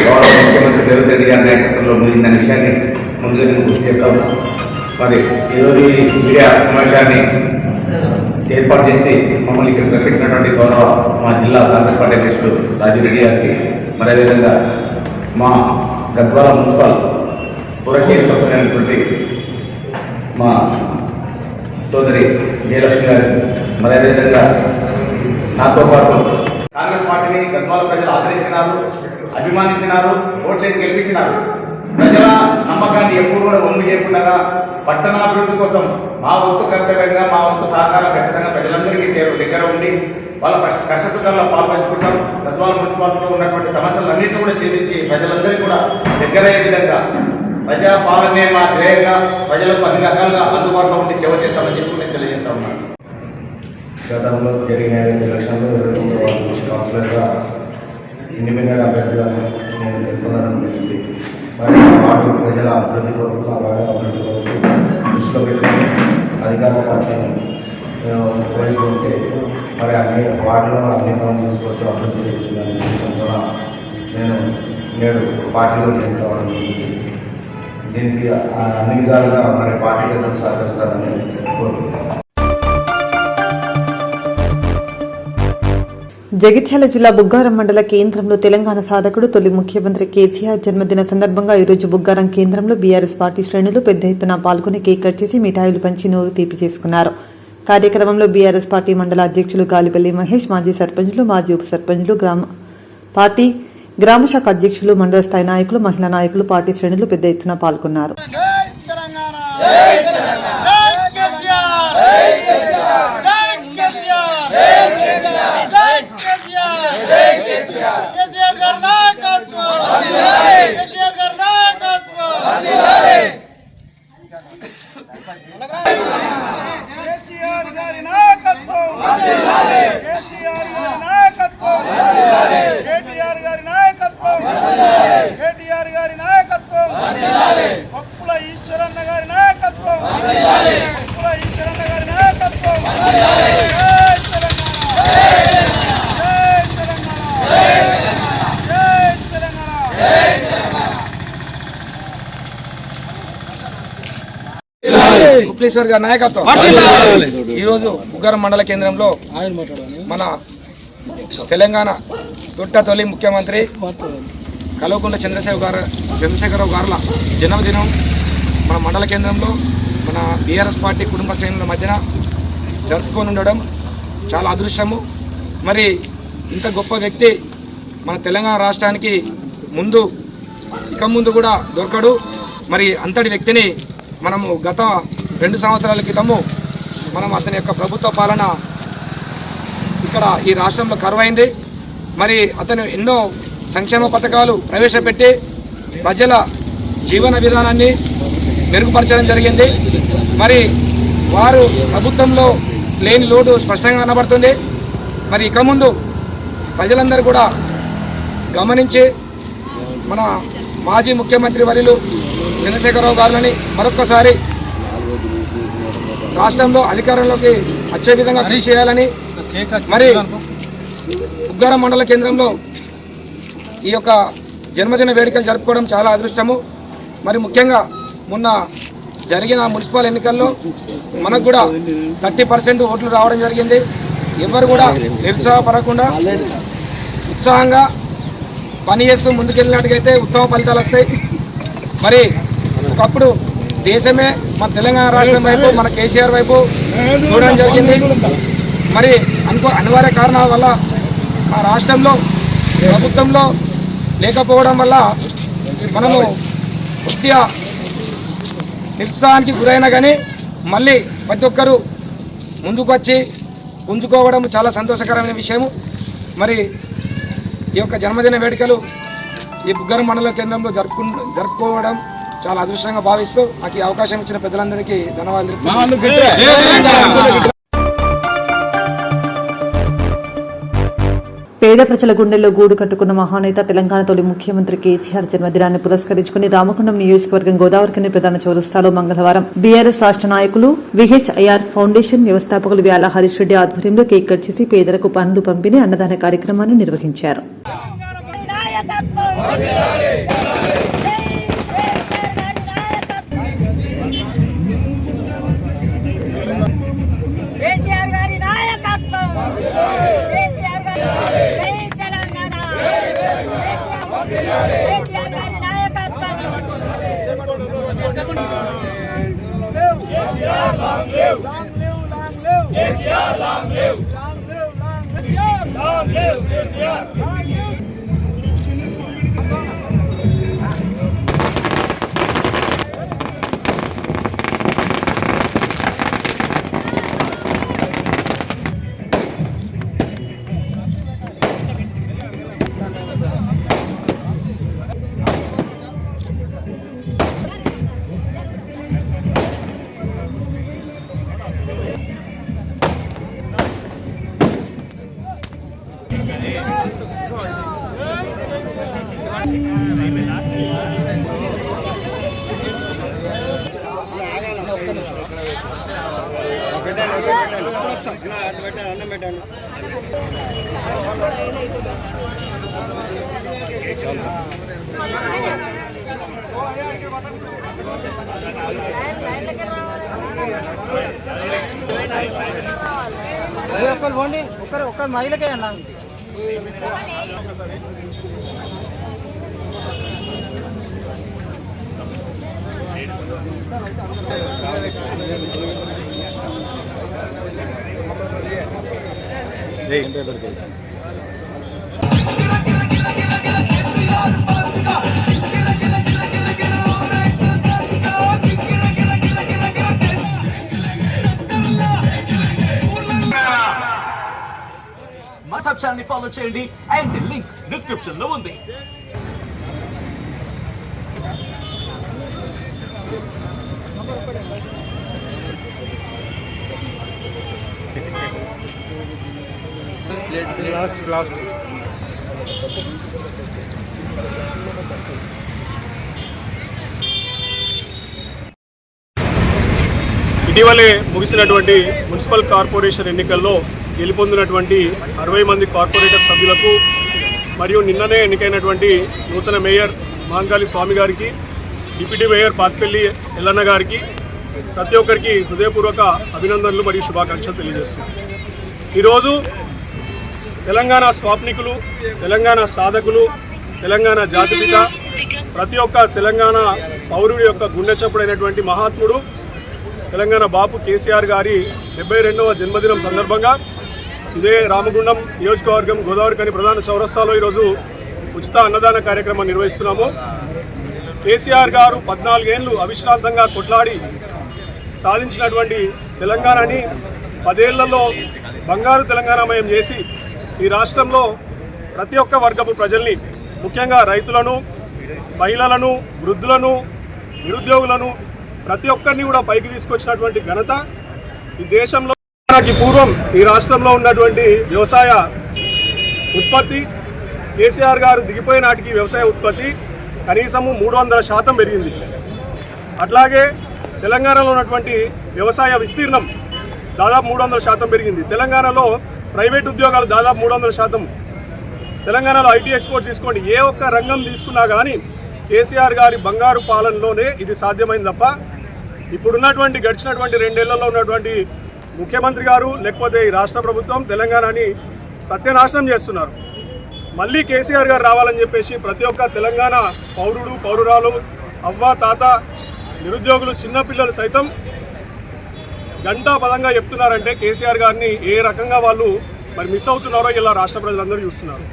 గౌరవ ముఖ్యమంత్రి రేవంత్ రెడ్డి గారి నాయకత్వంలో ముగిన విషయాన్ని ముందుగా నేను గుర్తు చేస్తా ఉన్నాను. మరి ఈరోజు ఈ మీడియా సమావేశాన్ని ఏర్పాటు చేసి మమ్మల్ని ఇక్కడ ప్రకటించినటువంటి గౌరవ మా జిల్లా కాంగ్రెస్ పార్టీ అధ్యక్షుడు రాజు రెడ్డి గారికి, మరి అదేవిధంగా మా గద్వాల మున్సిపల్ పుర చైర్పర్సన్ అయినటువంటి మా సోదరి జయలక్ష్మి గారు, మరి అదేవిధంగా నాతో పాటు కాంగ్రెస్ పార్టీని గద్వాల ప్రజలు ఆదరించినారు, అభిమానించినారు, ఓట్లేసి గెలిపించినారు. ప్రజల నమ్మకాన్ని ఎప్పుడు కూడా వమ్ము చేయకుండా పట్టణాభివృద్ధి కోసం మా వంతు కర్తవ్యంగా, మా వంతు సహకారం ఖచ్చితంగా ప్రజలందరికీ దగ్గర ఉండి వాళ్ళ కష్టసుఖాల్లో పాల్పంచుకుంటాం. గద్వాల మున్సిపాలిటీలో ఉన్నటువంటి సమస్యలన్నింటినీ కూడా ఛేదించి ప్రజలందరికీ కూడా దగ్గరయ్యే విధంగా ప్రజాపాలనే మా ధ్యేయంగా ప్రజలకు అన్ని రకాలుగా అందుబాటులో ఉండి సేవ చేస్తామని చెప్పి నేను తెలియజేస్తా ఉన్నాను.
గతంలో జరిగిన ఎలక్షన్లో 22వ వార్డు నుంచి కౌన్సిలర్గా ఇండిపెండెంట్ అభ్యర్థిగా నేను గెలుపొందడం జరిగింది. మరి వార్డు ప్రజల అభివృద్ధి కొరకు, ఆ వార్డు అభివృద్ధి కొరకు దృష్టిలో పెట్టుకుని అధికార పార్టీని ఉపయోగించుకుంటే మరి అన్ని వార్డులో అన్ని పనులు చూసుకోవచ్చు, అభివృద్ధి చేస్తుందనే ఉద్దేశంతో నేను నేడు పార్టీలో జాయిన్ కావడం జరిగింది. దీనికి అన్ని విధాలుగా మరి పార్టీ పెద్దలు సహకరిస్తారని కోరుకుంటున్నాను.
జగిత్యాల జిల్లా బుగ్గారం మండల కేంద్రంలో తెలంగాణ సాధకుడు తొలి ముఖ్యమంత్రి కేసీఆర్ జన్మదిన సందర్భంగా ఈరోజు బుగ్గారం కేంద్రంలో బీఆర్ఎస్ పార్టీ శ్రేణులు పెద్ద ఎత్తున పాల్గొని కేక్ కట్ చేసి మిఠాయిలు పంచి నోరు తీపి చేసుకున్నారు. కార్యక్రమంలో బీఆర్ఎస్ పార్టీ మండల అధ్యక్షులు గాలిపల్లి మహేష్, మాజీ సర్పంచులు, మాజీ ఉప సర్పంచులు, గ్రామ శాఖ అధ్యక్షులు, మండల స్థాయి నాయకులు, మహిళా నాయకులు, పార్టీ శ్రేణులు పెద్ద ఎత్తున పాల్గొన్నారు.
ఉపలేశ్వర్ గారి నాయకత్వం. ఈరోజు బుగ్గారం మండల కేంద్రంలో మన తెలంగాణ తొలి ముఖ్యమంత్రి కల్వకుంట్ల చంద్రశేఖరరావు గారుల జన్మదినం మన మండల కేంద్రంలో మన బీఆర్ఎస్ పార్టీ కుటుంబ శ్రేణుల మధ్యన జరుపుకొని ఉండడం చాలా అదృష్టము. మరి ఇంత గొప్ప వ్యక్తి మన తెలంగాణ రాష్ట్రానికి ఇక ముందు కూడా దొరకడు. మరి అంతటి వ్యక్తిని మనము గత 2 సంవత్సరాల క్రితము మనం అతని యొక్క ప్రభుత్వ పాలన ఇక్కడ ఈ రాష్ట్రంలో కరువైంది. మరి అతను ఎన్నో సంక్షేమ పథకాలు ప్రవేశపెట్టి ప్రజల జీవన విధానాన్ని మెరుగుపరచడం జరిగింది. మరి వారు ప్రభుత్వంలో లేని లోటు స్పష్టంగా కనబడుతుంది. మరి ఇక ముందు ప్రజలందరూ కూడా గమనించి మన మాజీ ముఖ్యమంత్రి వర్యులు చంద్రశేఖరరావు గారిని మరొక్కసారి రాష్ట్రంలో అధికారంలోకి వచ్చే విధంగా కృషి చేయాలని, మరి ఉగ్గారం మండల కేంద్రంలో ఈ యొక్క జన్మదిన వేడుకలు జరుపుకోవడం చాలా అదృష్టము. మరి ముఖ్యంగా మొన్న జరిగిన మున్సిపల్ ఎన్నికల్లో మనకు కూడా 30% ఓట్లు రావడం జరిగింది. ఎవరు కూడా నిరుత్సాహపడకుండా ఉత్సాహంగా పనిచేస్తూ ముందుకెళ్ళినట్టుగైతే ఉత్తమ ఫలితాలు వస్తాయి. మరి ఒకప్పుడు దేశమే మన తెలంగాణ రాష్ట్రం వైపు, మన కేసీఆర్ వైపు చూడడం జరిగింది. మరి అనివార్య కారణాల వల్ల మా రాష్ట్రంలో ప్రభుత్వంలో లేకపోవడం వల్ల మనము కొద్దిగా నిరుత్సాహానికి గురైనా కానీ మళ్ళీ ప్రతి ఒక్కరూ ముందుకు వచ్చి పుంజుకోవడం చాలా సంతోషకరమైన విషయము. మరి ఈ యొక్క జన్మదిన వేడుకలు ఈ బుగ్గరం మండల కేంద్రంలో జరుపుకోవడం చాలా అదృష్టంగా భావిస్తూ నాకు ఈ అవకాశం ఇచ్చిన పెద్దలందరికీ ధన్యవాదాలు.
పేద ప్రజల గుండెల్లో గూడు కట్టుకున్న మహానేత తెలంగాణ తొలి ముఖ్యమంత్రి కేసీఆర్ జన్మదినాన్ని పురస్కరించుకుని రామగుండం నియోజకవర్గం గోదావరికని ప్రధాన చౌరస్తాలో మంగళవారం బీఆర్ఎస్ రాష్ట్ర నాయకులు విహెచ్ఐఆర్ ఫౌండేషన్ వ్యవస్థాపకులు వ్యాల హరీష్ రెడ్డి ఆధ్వర్యంలో కేక్ కట్ చేసి పేదలకు పండ్లు పంపిణీ అన్నదాన కార్యక్రమాన్ని నిర్వహించారు.
ఒక్క మహిళకే అన్నా
మా సబ్ ఛానల్ ని ఫాలో చేయండి అండ్ లింక్ డిస్క్రిప్షన్ లో ఉంది.
లాస్ట్
ఇటీవలే ముగిసినటువంటి మున్సిపల్ కార్పొరేషన్ ఎన్నికల్లో గెలుపొందినటువంటి 60 మంది కార్పొరేటర్ సభ్యులకు మరియు నిన్ననే ఎన్నికైనటువంటి నూతన మేయర్ మాంగాలి స్వామి గారికి, డిప్యూటీ మేయర్ పాత్పల్లి ఎల్లన్న గారికి ప్రతి ఒక్కరికి హృదయపూర్వక అభినందనలు మరియు శుభాకాంక్షలు తెలియజేస్తున్నాం. ఈరోజు తెలంగాణ స్వాప్నికులు, తెలంగాణ సాధకులు, తెలంగాణ జాతిపిత, ప్రతి ఒక్క తెలంగాణ పౌరుడి యొక్క గుండె చప్పుడైనటువంటి మహాత్ముడు తెలంగాణ బాపు కేసీఆర్ గారి 72వ జన్మదినం సందర్భంగా ఇదే రామగుండం నియోజకవర్గం గోదావరిఖని ప్రధాన చౌరస్తాలో ఈరోజు ఉచిత అన్నదాన కార్యక్రమం నిర్వహిస్తున్నాము. కేసీఆర్ గారు 14 ఏళ్ళు అవిశ్రాంతంగా కొట్లాడి సాధించినటువంటి తెలంగాణని 10 ఏళ్లలో బంగారు తెలంగాణమయం చేసి ఈ రాష్ట్రంలో ప్రతి ఒక్క వర్గపు ప్రజల్ని, ముఖ్యంగా రైతులను, మహిళలను, వృద్ధులను, నిరుద్యోగులను ప్రతి ఒక్కరిని కూడా పైకి తీసుకొచ్చినటువంటి ఘనత ఈ దేశంలో. పూర్వం ఈ రాష్ట్రంలో ఉన్నటువంటి వ్యవసాయ ఉత్పత్తి కేసీఆర్ గారు దిగిపోయే నాటికి వ్యవసాయ ఉత్పత్తి కనీసము 300% పెరిగింది. అట్లాగే తెలంగాణలో ఉన్నటువంటి వ్యవసాయ విస్తీర్ణం దాదాపు 300% పెరిగింది. తెలంగాణలో ప్రైవేట్ ఉద్యోగాలు దాదాపు 300%. తెలంగాణలో ఐటీ ఎక్స్పోర్ట్స్ తీసుకోండి, ఏ ఒక్క రంగం తీసుకున్నా కానీ కేసీఆర్ గారి బంగారు పాలనలోనే ఇది సాధ్యమైంది తప్ప ఇప్పుడున్నటువంటి గడిచినటువంటి 2 ఏళ్లలో ఉన్నటువంటి ముఖ్యమంత్రి గారు లేకపోతే ఈ రాష్ట్ర ప్రభుత్వం తెలంగాణని సత్యనాశనం చేస్తున్నారు. మళ్ళీ కేసీఆర్ గారు రావాలని చెప్పేసి ప్రతి ఒక్క తెలంగాణ పౌరుడు, పౌరురాలు, అవ్వ, తాత, నిరుద్యోగులు, చిన్నపిల్లలు సైతం గంటాపదంగా చెప్తున్నారంటే కేసీఆర్ గారిని ఏ రకంగా వాళ్ళు మరి మిస్ అవుతున్నారో ఇలా రాష్ట్ర ప్రజలందరూ చూస్తున్నారు.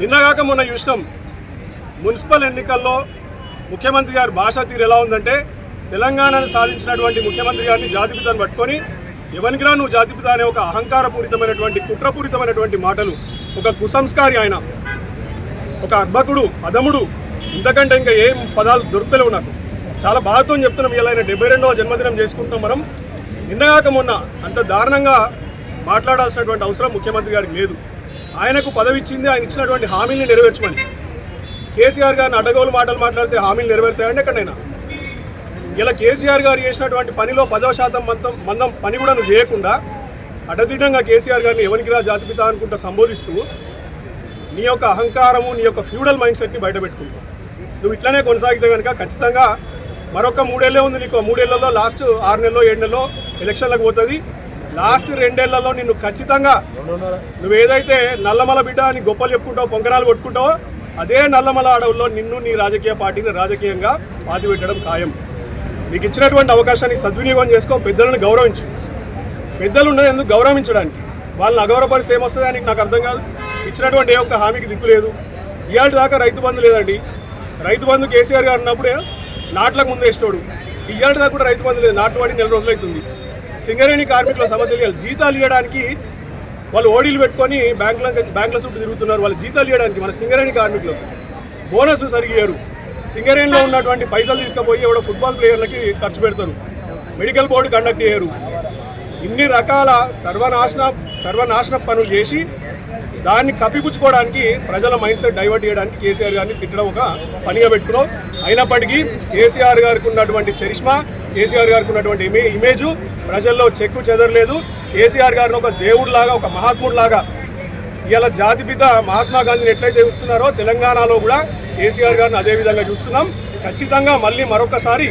నిన్నగాక మొన్న చూసినాం, మున్సిపల్ ఎన్నికల్లో ముఖ్యమంత్రి గారి భాషా తీరు ఎలా ఉందంటే తెలంగాణను సాధించినటువంటి ముఖ్యమంత్రి గారిని జాతిపితను పట్టుకొని ఎవరికిరా నువ్వు జాతిపిత అనే ఒక అహంకారపూరితమైనటువంటి, కుట్రపూరితమైనటువంటి మాటలు, ఒక కుసంస్కారి ఆయన, ఒక అర్భకుడు, అధముడు, ఇంతకంటే ఇంకా ఏం పదాలు దొరుకుతలేవు నాకు. చాలా బాధతో చెప్తున్నాం, ఇలా ఆయన 72వ జన్మదినం చేసుకుంటాం మనం. నిన్నగాక మొన్న అంత దారుణంగా మాట్లాడాల్సినటువంటి అవసరం ముఖ్యమంత్రి గారికి లేదు. ఆయనకు పదవి ఇచ్చింది ఆయన ఇచ్చినటువంటి హామీల్ని నెరవేర్చమని. కేసీఆర్ గారిని అడ్డగోలు మాటలు మాట్లాడితే హామీలు నెరవేరుతాయండి ఎక్కడైనా? ఇలా కేసీఆర్ గారు చేసినటువంటి పనిలో 10% మందం పని కూడా నువ్వు చేయకుండా అడ్డదిడ్డంగా కేసీఆర్ గారిని ఎవరికిరా జాతిపిత అనుకుంటా సంబోధిస్తూ నీ యొక్క అహంకారము, నీ యొక్క ఫ్యూడల్ మైండ్ సెట్ని బయటపెట్టుకుంటావు. నువ్వు ఇట్లనే కొనసాగితే కనుక ఖచ్చితంగా మరొక 3 ఏళ్ళే ఉంది నీకు. 3 ఏళ్లలో లాస్ట్ 6 నెలలో 7 నెలలో ఎలక్షన్లకు పోతుంది. లాస్ట్ 2 ఏళ్లలో నిన్ను ఖచ్చితంగా నువ్వు ఏదైతే నల్లమల బిడ్డ అని గొప్పలు చెప్పుకుంటావో, పొంగనాలు కొట్టుకుంటావో, అదే నల్లమల అడవుల్లో నిన్ను, నీ రాజకీయ పార్టీని రాజకీయంగా పాతిపెట్టడం ఖాయం. నీకు ఇచ్చినటువంటి అవకాశాన్ని సద్వినియోగం చేసుకో. పెద్దలను గౌరవించు. పెద్దలు ఉన్నది ఎందుకు గౌరవించడానికి, వాళ్ళని అగౌరవపరిస్తే ఏమొస్తుంది అని నాకు అర్థం కాదు. ఇచ్చినటువంటి ఏ ఒక్క హామీకి దిక్కు లేదు. ఇవాళ దాకా రైతు బంధు లేదండి. రైతు బంధు కేసీఆర్ గారు ఉన్నప్పుడే నాట్లకు ముందు వేసినోడు. ఇవాళ దాకా కూడా రైతు బంధు లేదు. నాట్లు పడి 4 రోజులు అవుతుంది. సింగరేణి కార్మికుల సమస్యలు ఇవ్వాలి. జీతాలు ఇవ్వడానికి వాళ్ళు ఓడీలు పెట్టుకొని బ్యాంకుల చుట్టూ తిరుగుతున్నారు. వాళ్ళు జీతాలు ఇవ్వడానికి మన సింగరేణి కార్మికులకు బోనస్ సరిగ్గా ఇయ్యరు. సింగరేణిలో ఉన్నటువంటి పైసలు తీసుకుపోయి ఎవడో ఫుట్బాల్ ప్లేయర్లకి ఖర్చు పెడతారు. మెడికల్ బోర్డు కండక్ట్ చేయరు. ఇన్ని రకాల సర్వనాశన పనులు చేసి దాన్ని కప్పిపుచ్చుకోవడానికి, ప్రజల మైండ్ సెట్ డైవర్ట్ చేయడానికి కేసీఆర్ గారిని తిట్టడం ఒక పనిగా పెట్టుకున్నాం. అయినప్పటికీ కేసీఆర్ గారికి ఉన్నటువంటి చరిష్మా, కేసీఆర్ గారికి ఉన్నటువంటి ఇమేజు ప్రజల్లో చెక్కు చెదరలేదు. కేసీఆర్ గారిని ఒక దేవుడిలాగా, ఒక మహాత్ముడిలాగా ఇలా జాతిపిత మహాత్మా గాంధీని ఎట్లయితే చూస్తున్నారో తెలంగాణలో కూడా కేసీఆర్ గారిని అదేవిధంగా చూస్తున్నాం. ఖచ్చితంగా మళ్ళీ మరొకసారి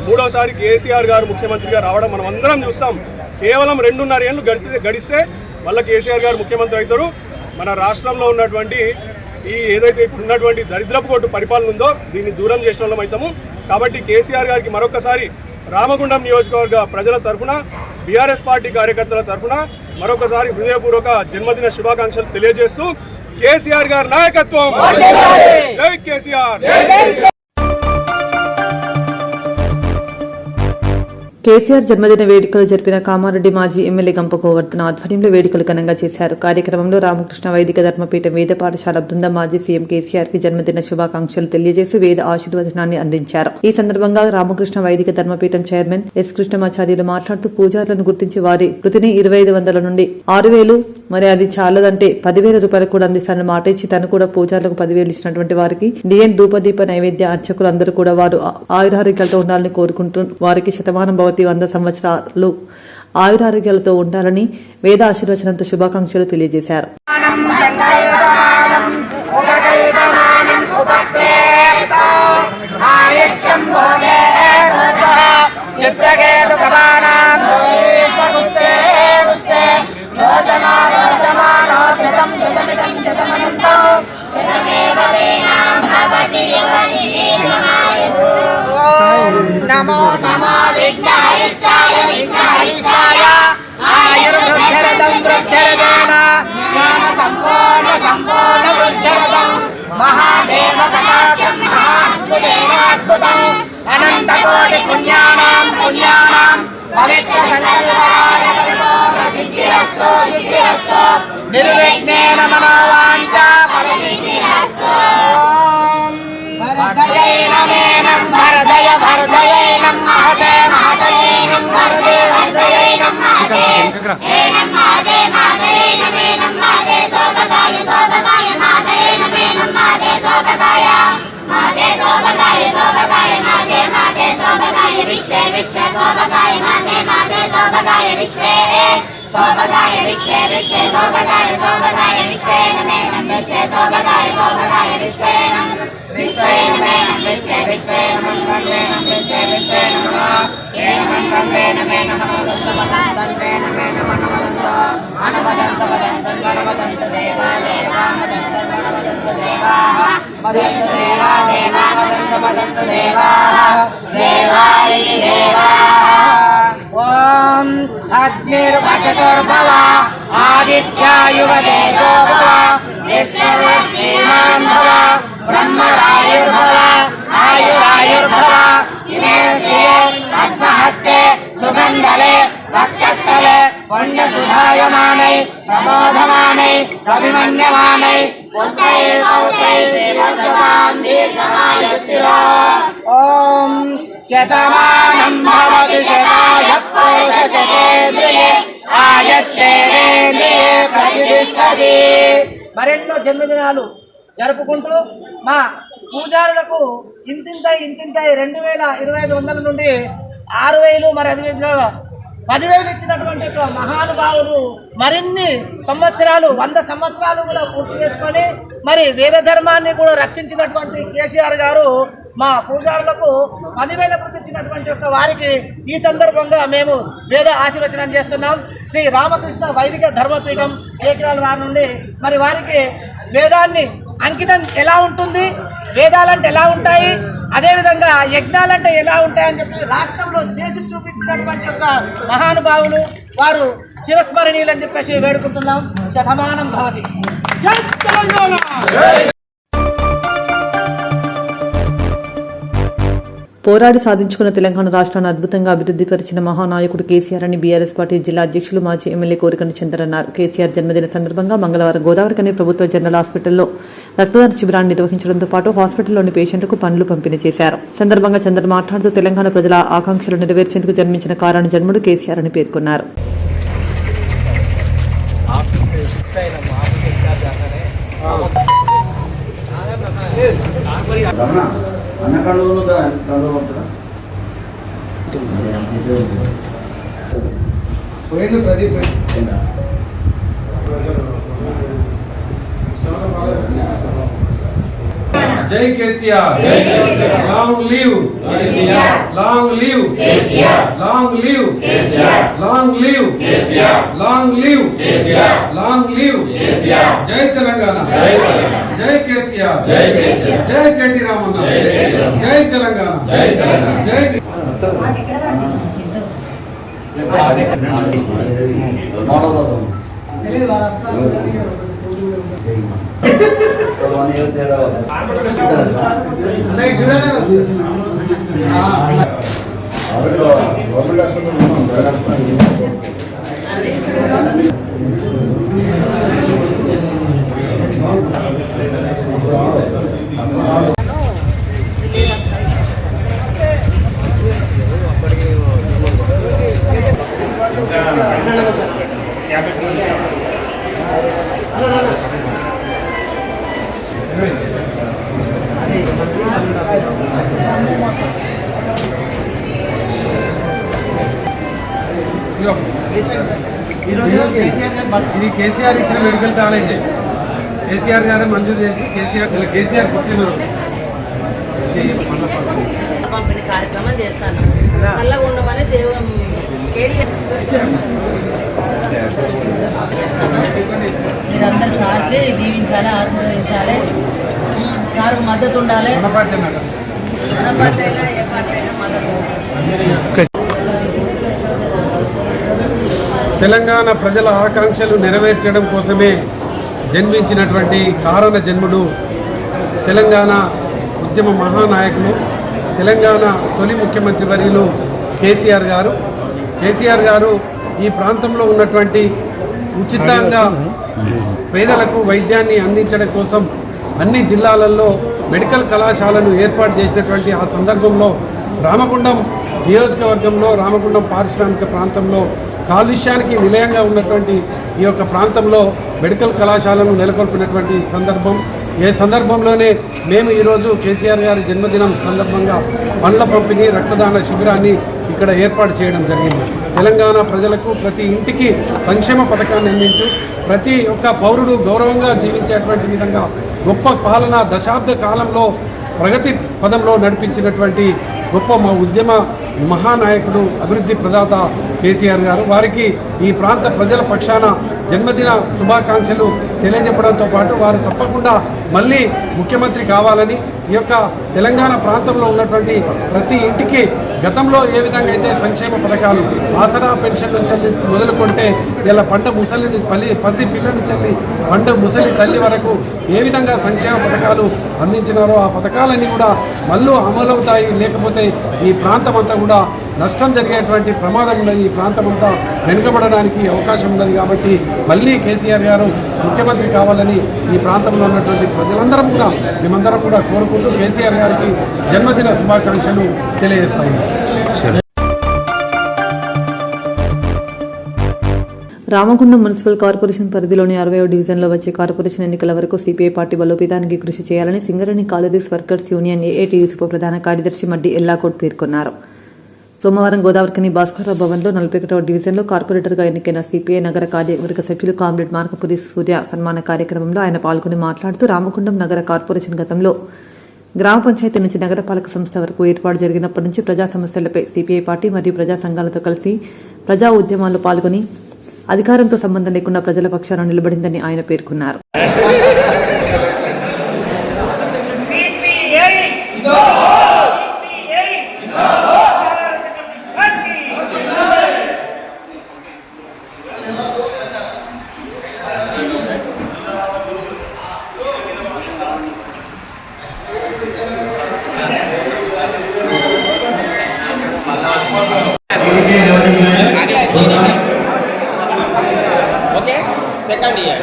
3వసారి కేసీఆర్ గారు ముఖ్యమంత్రిగా రావడం మనం అందరం చూస్తాం. కేవలం 2.5 ఏళ్ళు గడిస్తే మళ్ళీ కేసీఆర్ గారు ముఖ్యమంత్రి అవుతారు. మన రాష్ట్రంలో ఉన్నటువంటి ఈ ఏదైతే ఇప్పుడు ఉన్నటువంటి దరిద్రపు కొట్టు పరిపాలన ఉందో దీన్ని దూరం చేసిన వాళ్ళం అవుతాము. కాబట్టి కేసీఆర్ గారికి మరొకసారి రామగుండం నియోజకవర్గ ప్రజల తరఫున, బీఆర్ఎస్ పార్టీ కార్యకర్తల తరఫున మరొకసారి హృదయపూర్వక జన్మదిన శుభాకాంక్షలు తెలియజేస్తూ కేసీఆర్ గారి నాయకత్వం, జై కేసీఆర్.
కేసీఆర్ జన్మదిన వేడుకలు జరిపిన కామారెడ్డి మాజీ ఎమ్మెల్యే గంప గోవర్ధన్ ఆధ్వర్యంలో వేడుకలు ఘనంగా చేశారు. కార్యక్రమంలో రామకృష్ణ వైదిక ధర్మపీఠం వేద పాఠశాల బృందం మాజీ సీఎం కేసీఆర్ కి జన్మదిన శుభాకాంక్షలు తెలియజేసి వేద ఆశీర్వచనాన్ని అందించారు. ఈ సందర్భంగా రామకృష్ణ వైదిక ధర్మపీఠం చైర్మన్ ఎస్ కృష్ణమాచార్యులు మాట్లాడుతూ పూజారులను గుర్తించి వారి వృత్తిని 2500 నుండి 6000, మరి అది చాలదంటే 10,000 రూపాయలు కూడా అందిస్తారని మాట ఇచ్చి తను కూడా పూజారులకు 10,000 ఇచ్చినటువంటి వారికి డిఎన్ ధూపదీప నైవేద్య అర్చకులు అందరూ కూడా వారు ఆయురారోగ్యాలతో ఉండాలని కోరుకుంటూ వారికి శతమానం భవతి 100 సంవత్సరాలు ఆయురారోగ్యాలతో ఉండాలని వేద ఆశీర్వచనంతో శుభాకాంక్షలు తెలియజేశారు.
విఘ్నహరిష్టాయ విఘ్నహరిష్టాయ ఆయుర్వృద్ధిరథం వృద్ధిరథేన జ్ఞాన సంపూర్ణ వృద్ధిరథం మహాదేవ కటాక్షం మహాద్భుతేనాద్భుతం అనంతకోటి పుణ్యానాం పవిత్ర సంకల్పాయ పరిపూర్ణ సిద్ధిరస్తు నిర్విఘ్నేన మనోవాంఛ పరిసిద్ధిరస్తు. భరదయైనం భరదయైనం మహతే మహదయైనం భరదయైనం మహతే ఏనం మహదే మహదయైనం మహదే సోభగాయ మహదయైనం మహదే సోభగాయ మహదే సోభగాయ విశ్వే సోభగాయ మహదే సోభగాయ విశ్వే సోభగాయ విశ్వే సోభగాయ విశ్వే నమేనం విశ్వే సోభగాయ విశ్వే విశ్వే నమేనం విశ్వే నమేనం విశ్వే నమః ఏనం వందే నమే నమః వందే నమే నమః అనవదంత వదంత దేవా వదంత దేవా వదంత దేవా దేవాయ దేవా. ఓం అగ్నిర్వచతుర్భవ ఆదిత్యాయువ దేవో భవ విష్ణుర్శ్రీమాన్ భవ బ్రహ్మరాయుర్భవ ఆయురాయుర్భవ ఇమే శ్రియే పద్మహస్తే సుగంధలే వక్షస్థలే పుణ్యసుధాయమానై ప్రబోధమానై ప్రభిమన్యమానై ఓం శతమానం భవతి శతాయ పురుష శతేంద్రియే ఆయుష్యేంద్రియే ప్రతిష్టతి. మరెన్నో జన్మదినాలు జరుపుకుంటూ మా పూజారులకు ఇంతింతాయి 2,025 నుండి 6,000 మరి అదేవిధంగా 10,000 ఇచ్చినటువంటి ఒక మహానుభావులు మరిన్ని సంవత్సరాలు 100 సంవత్సరాలు కూడా పూర్తి చేసుకొని మరి వేద ధర్మాన్ని కూడా రక్షించినటువంటి కేసీఆర్ గారు మా పూజారులకు 10,000 గుర్తించినటువంటి ఒక వారికి ఈ సందర్భంగా మేము వేద ఆశీర్వచనం చేస్తున్నాం. శ్రీ రామకృష్ణ వైదిక ధర్మపీఠం ఏకరాల వారి నుండి మరి వారికి వేదాన్ని అంకితం ఎలా ఉంటుంది, వేదాలంటే ఎలా ఉంటాయి, అదేవిధంగా యజ్ఞాలంటే ఎలా ఉంటాయని చెప్పి రాష్ట్రంలో చేసి చూపించినటువంటి ఒక మహానుభావులు వారు చిరస్మరణీయులు అని చెప్పేసి వేడుకుంటున్నాం. శతమానం భవతి. జై తెలంగాణ.
పోరాడి సాధించుకున్న తెలంగాణ రాష్ట్రాన్ని అద్భుతంగా అభివృద్ధి పరిచిన మహానాయకుడు కేసీఆర్ అని బీఆర్ఎస్ పార్టీ జిల్లా అధ్యక్షులు మాజీ ఎమ్మెల్యే కోరికంటి చంద్ర అన్నారు. కేసీఆర్ జన్మదిన సందర్భంగా మంగళవారం గోదావరికని ప్రభుత్వ జనరల్ హాస్పిటల్లో రక్తదాన శిబిరాన్ని నిర్వహించడంతో పాటు హాస్పిటల్లోని పేషెంట్లకు పనులు పంపిణీ చేశారు. సందర్భంగా చంద్ర మాట్లాడుతూ తెలంగాణ ప్రజల ఆకాంక్షలు నెరవేర్చేందుకు జన్మించిన కారణ జన్ముడు కేసీఆర్ అని పేర్కొన్నారు.
జై KCR. Long live long live long live long live long live long live. జై తెలంగాణ. జై కేసీఆర్. జై కేటీ రామన్న. జై తెలంగాణ. జై ఇది కేసీఆర్ ఇచ్చిన మెడికల్ కాలేజ్. కేసీఆర్ గారే మంజూరు చేసి కేసీఆర్ పుట్టినరోజు
పంపిణీ కార్యక్రమం చేస్తాను. చల్లగా ఉండమని కేసీఆర్ మీరందరూ సార్కి దీవించాలి, ఆశీర్వదించాలి. సార్కు మద్దతు ఉండాలి. మన పార్టీ అయినా ఏ పార్టీ అయినా మద్దతు.
తెలంగాణ ప్రజల ఆకాంక్షలు నెరవేర్చడం కోసమే జన్మించినటువంటి కారణ జన్ముడు తెలంగాణ ఉద్యమ మహానాయకులు, తెలంగాణ తొలి ముఖ్యమంత్రి వర్యులు కేసీఆర్ గారు. కేసీఆర్ గారు ఈ ప్రాంతంలో ఉన్నటువంటి ఉచితంగా పేదలకు వైద్యాన్ని అందించడం కోసం అన్ని జిల్లాలలో మెడికల్ కళాశాలను ఏర్పాటు చేసినటువంటి ఆ సందర్భంలో రామగుండం నియోజకవర్గంలో, రామగుండం పారిశ్రామిక ప్రాంతంలో కాలుష్యానికి నిలయంగా ఉన్నటువంటి ఈ యొక్క ప్రాంతంలో మెడికల్ కళాశాలను నెలకొల్పినటువంటి సందర్భం. ఏ సందర్భంలోనే మేము ఈరోజు కేసీఆర్ గారి జన్మదినం సందర్భంగా పండ్ల పంపిణీ, రక్తదాన శిబిరాన్ని ఇక్కడ ఏర్పాటు చేయడం జరిగింది. తెలంగాణ ప్రజలకు ప్రతి ఇంటికి సంక్షేమ పథకాన్ని అందించు, ప్రతి ఒక్క పౌరుడు గౌరవంగా జీవించేటువంటి విధంగా గొప్ప పాలన దశాబ్ద కాలంలో ప్రగతి పదంలో నడిపించినటువంటి గొప్ప మా ఉద్యమ మహానాయకుడు, అభివృద్ధి ప్రదాత కేసీఆర్ గారు. వారికి ఈ ప్రాంత ప్రజల పక్షాన జన్మదిన శుభాకాంక్షలు తెలియజెప్పడంతో పాటు వారు తప్పకుండా మళ్ళీ ముఖ్యమంత్రి కావాలని, ఈ యొక్క తెలంగాణ ప్రాంతంలో ఉన్నటువంటి ప్రతి ఇంటికి గతంలో ఏ విధంగా అయితే సంక్షేమ పథకాలు ఆసరా పెన్షన్ నుంచి మొదలుకొంటే ఇలా పంట ముసలిని పసి పిల్లల నుంచి పంట ముసలి తల్లి వరకు ఏ విధంగా సంక్షేమ పథకాలు అందించినారో ఆ పథకాలన్నీ కూడా మళ్ళీ అమలవుతాయి. లేకపోతే ఈ ప్రాంతం అంతా కూడా నష్టం జరిగేటువంటి ప్రమాదం ఉన్నది. ఈ ప్రాంతం అంతా వెనుకబడడానికి అవకాశం ఉన్నది. కాబట్టి మళ్ళీ కేసీఆర్ గారు ముఖ్యమంత్రి కావాలని ఈ ప్రాంతంలో ఉన్నటువంటి ప్రజలందరం కూడా మేమందరం కూడా కోరుకుంటూ కేసీఆర్ గారికి జన్మదిన శుభాకాంక్షలు తెలియజేస్తా ఉన్నాం.
రామగుండం మున్సిపల్ కార్పొరేషన్ పరిధిలోని 60వ డివిజన్లో వచ్చే కార్పొరేషన్ ఎన్నికల వరకు సిపిఐ పార్టీ బలోపేతానికి కృషి చేయాలని Singareni collieries workers union AITUC ప్రధాన కార్యదర్శి మడ్డి ఎల్లాకోట్ పేర్కొన్నారు. సోమవారం గోదావరికని భాస్కర్రావు భవన్లో 41వ డివిజన్లో కార్పొరేటర్గా ఎన్నికైన సిపిఐ నగర కార్యవర్గ సభ్యులు కామ్రేడ్ మార్కపురి సూర్య సన్మాన కార్యక్రమంలో ఆయన పాల్గొని మాట్లాడుతూ రామగుండం నగర కార్పొరేషన్ గతంలో గ్రామ పంచాయతీ నుంచి నగరపాలక సంస్థ వరకు ఏర్పాటు జరిగినప్పటి నుంచి ప్రజా సమస్యలపై సిపిఐ పార్టీ మరియు ప్రజా సంఘాలతో కలిసి ప్రజా ఉద్యమాల్లో పాల్గొని అధికారంతో సంబంధం లేకుండా ప్రజల పక్షాన నిలబడిందని ఆయన పేర్కొన్నారు.
సెకండ్ ఇయర్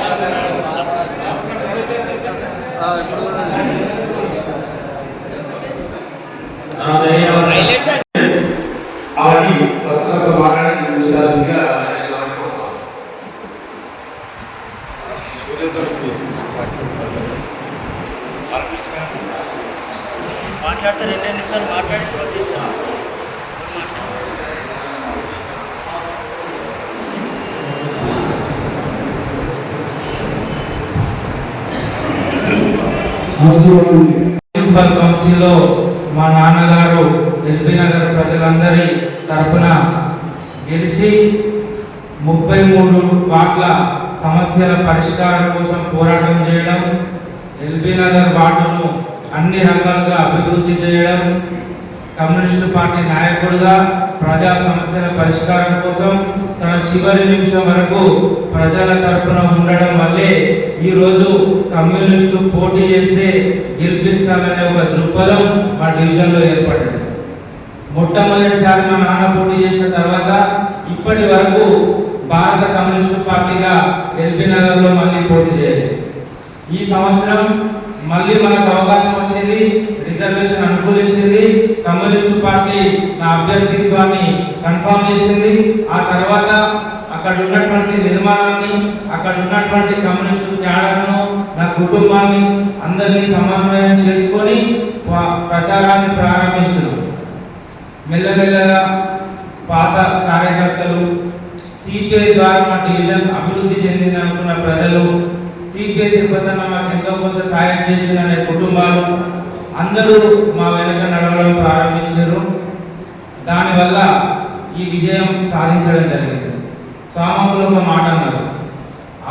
మాట్లాడితే 2 నిమిషాలు మాట్లాడి
మున్సిపల్ కౌన్సిల్లో మా నాన్నగారు ఎల్బీ నగర్ ప్రజలందరి తరఫున గెలిచి 33 వార్డుల సమస్యల పరిష్కారం కోసం పోరాటం చేయడం, ఎల్బీ నగర్ వార్డును అన్ని రంగాలుగా అభివృద్ధి చేయడం, కమ్యూనిస్టు పార్టీ నాయకుడిగా ప్రజా సమస్యల పరిష్కారం కోసం తన చివరి నిమిషం వరకు ప్రజల తరఫున ఉండడం వల్లే ఈరోజు కమ్యూనిస్టులు పోటీ చేస్తే గెలిపించాలనే ఒక దృక్పథం మా డివిజన్లో ఏర్పడింది. మొట్టమొదటిసారి మా నాన్న పోటీ చేసిన తర్వాత ఇప్పటి వరకు భారత కమ్యూనిస్టు పార్టీగా ఎల్బీ నగర్లో మళ్ళీ పోటీ చేయాలి. ఈ సంవత్సరం మళ్ళీ మనకు అవకాశం వచ్చింది, రిజర్వేషన్ అనుకూలించింది, కమ్యూనిస్టు పార్టీ నా అభ్యర్థిత్వాన్ని కన్ఫర్మ్ చేసింది. ఆ తర్వాత అక్కడ ఉన్నటువంటి నిర్మాణాన్ని, అక్కడ ఉన్నటువంటి కమ్యూనిస్టు త్యాగాలను, నా కుటుంబాన్ని అందరినీ సమన్వయం చేసుకొని ప్రచారాన్ని ప్రారంభించను. మెల్లమెల్లగా పాత కార్యకర్తలు, సిపిఐ ద్వారా మా డివిజన్ అభివృద్ధి చెందింది అనుకున్న ప్రజలు, సిపిఐ తిరుపతి మాకు ఎంతో కొంత సాయం చేసిందనే కుటుంబాలు అందరూ మా వెనక నడవడం ప్రారంభించారు. దానివల్ల ఈ విజయం సాధించడం జరిగింది. స్వామకులు ఒక మాట అన్నారు,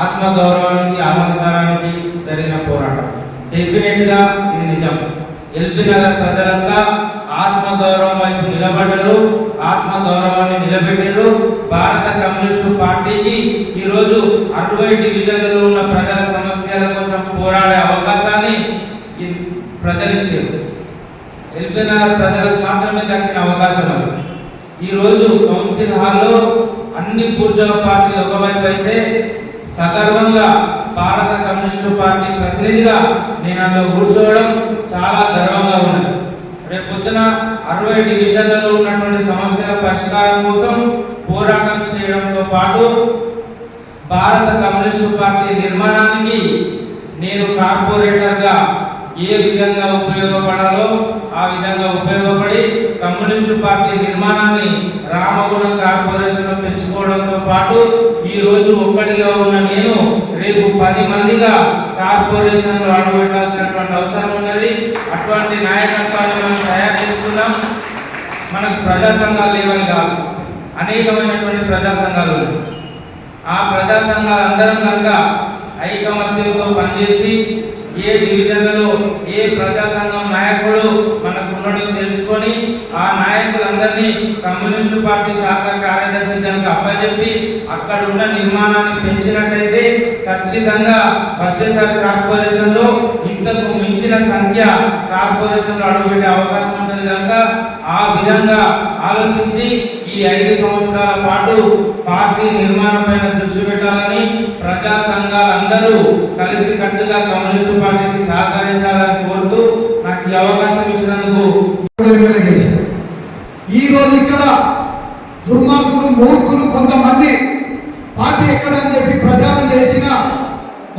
ఆత్మగౌరవానికి అలంకారానికి జరిగిన పోరాటం. డెఫినెట్గా ఇది నిజం. ఎల్బీ నగర్ ప్రజలంతా ఆత్మగౌరవం వైపు నిలబడ్డారు, ఆత్మగౌరవాన్ని నిలబెట్టారు. భారత కమ్యూనిస్టు పార్టీకి ఈరోజు 60 డివిజన్లలో ఉన్న ప్రజల సమస్యల కోసం పోరాడే అవకాశాన్ని ఈ ప్రజలు ఇచ్చారు. ఎల్బీనగర్ ప్రజలకు మాత్రమే దక్కిన అవకాశం అది. ఈరోజు కౌన్సిల్ హాల్లో అన్ని బూర్జా పార్టీలు ఒకవైపు అయితే సగర్వంగా భారత కమ్యూనిస్టు పార్టీ ప్రతినిధిగా నేను అందులో కూర్చోవడం చాలా గర్వంగా ఉన్నది. రేపు పొద్దున 60 డివిజన్లలో ఉన్నటువంటి సమస్యల పరిష్కారం కోసం పోరాటం చేయడంతో పాటు భారత కమ్యూనిస్టు పార్టీ నిర్మాణానికి నేను కార్పొరేటర్గా ఏ విధంగా ఉపయోగపడాలో ఆ విధంగా ఉపయోగపడి కమ్యూనిస్టు పార్టీ నిర్మాణాన్ని రామగుణం కార్పొరేషన్లో పెంచుకోవడంతో పాటు ఈ రోజు ఒక్కడిగా ఉన్న నేను రేపు 10 మందిగా కార్పొరేషన్లో అడుగుపెట్టాల్సినటువంటి అవసరం ఉన్నది. అటువంటి నాయకత్వాన్ని మనం తయారు చేసుకుందాం. మనకు ప్రజా సంఘాలు లేవని కాదు, అనేకమైనటువంటి ప్రజా సంఘాలు ఉన్నాయి. ఆ ప్రజా సంఘాలందరం కనుక ఐకమత్యంతో పనిచేసి ఏ డివిజన్లలో ఏ ప్రజా సంఘం నాయకుడు మనకు ఉండడం తెలుసుకొని ఆ నాయకులందరినీ కమ్యూనిస్టు పార్టీ శాఖ కార్యదర్శి కనుక అప్పచెప్పి అక్కడ ఉన్న నిర్మాణాన్ని పెంచినట్టయితే ఖచ్చితంగా వచ్చేసారి కార్పొరేషన్లో ఇంతకు మించిన సంఖ్య కార్పొరేషన్లో అడుగుపెట్టే అవకాశం ఉంటుంది కనుక ఆ విధంగా ఆలోచించి ఈ 5 సంవత్సరాల పాటు పార్టీ నిర్మాణం పైన దృష్టి పెట్టాలని ప్రజా సంఘాలందరూ కలిసి కట్టుగా కమ్యూనిస్టు పార్టీకి సహకరించాలని కోరుతూ నాకు ఈ అవకాశం ఇచ్చినందుకు.
ఈ రోజు ఇక్కడ దుర్మార్గులు మూర్ఖులు కొంతమంది పార్టీ ఎక్కడని చెప్పి ప్రచారం చేసిన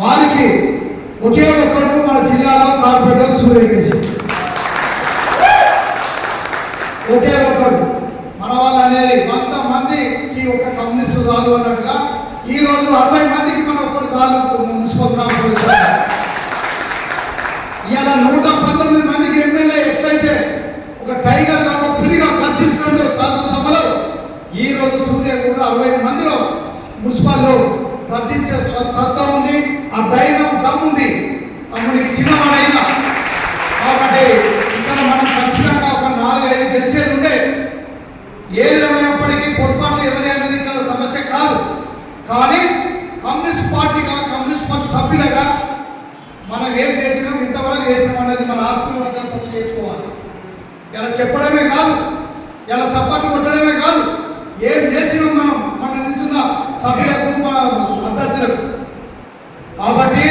వారికి ఒకే ఒక్కడు మన జిల్లాలో కార్పొరేటర్ సూర్యకేశి, ఒకే ఒక్కడు. మన వాళ్ళు అనేది 100 మందికి ఒక కమ్యూనిస్టు రాదు అన్నట్టుగా ఈ రోజు 60 మందికి మనం ఒకటి చాలు మున్సిపల్ కార్పొరేషన్. ఇలా 119 మందికి ఎమ్మెల్యే ఎట్లయితే ఒక టైగర్ ఒక పులిగా గర్జిస్తున్నాడు శాసనసభలో, ఈ రోజు సూర్య కూడా 60 మందిలో మున్సిపల్లో గర్జించే తత్వం ఉంది, ఆ ధైర్యం దమ్ముంది. తమ్ముడికి చిన్నవాడైనా కాబట్టి ఇక్కడ మనం ఖచ్చితంగా ఒక 4-5 గెలిచేది ఉండే. ఏదేమైనప్పటికీ పొరపాట్లు ఎవరైనది ఇక్కడ సమస్య కాదు. కానీ కమ్యూనిస్ట్ పార్టీగా కమ్యూనిస్ట్ పార్టీ సభ్యులుగా మనం ఏం చేసినాం, ఇంతవరకు చేసినాం అనేది మన ఆత్మవిశ్వాసం ఫస్ట్ చేసుకోవాలి. ఇలా చెప్పడమే కాదు, ఇలా చప్పట్లు కొట్టడమే కాదు, ఏం చేసినాం మనం మన నిలుస్తున్న సభ్యులకు మన అభ్యర్థులకు. కాబట్టి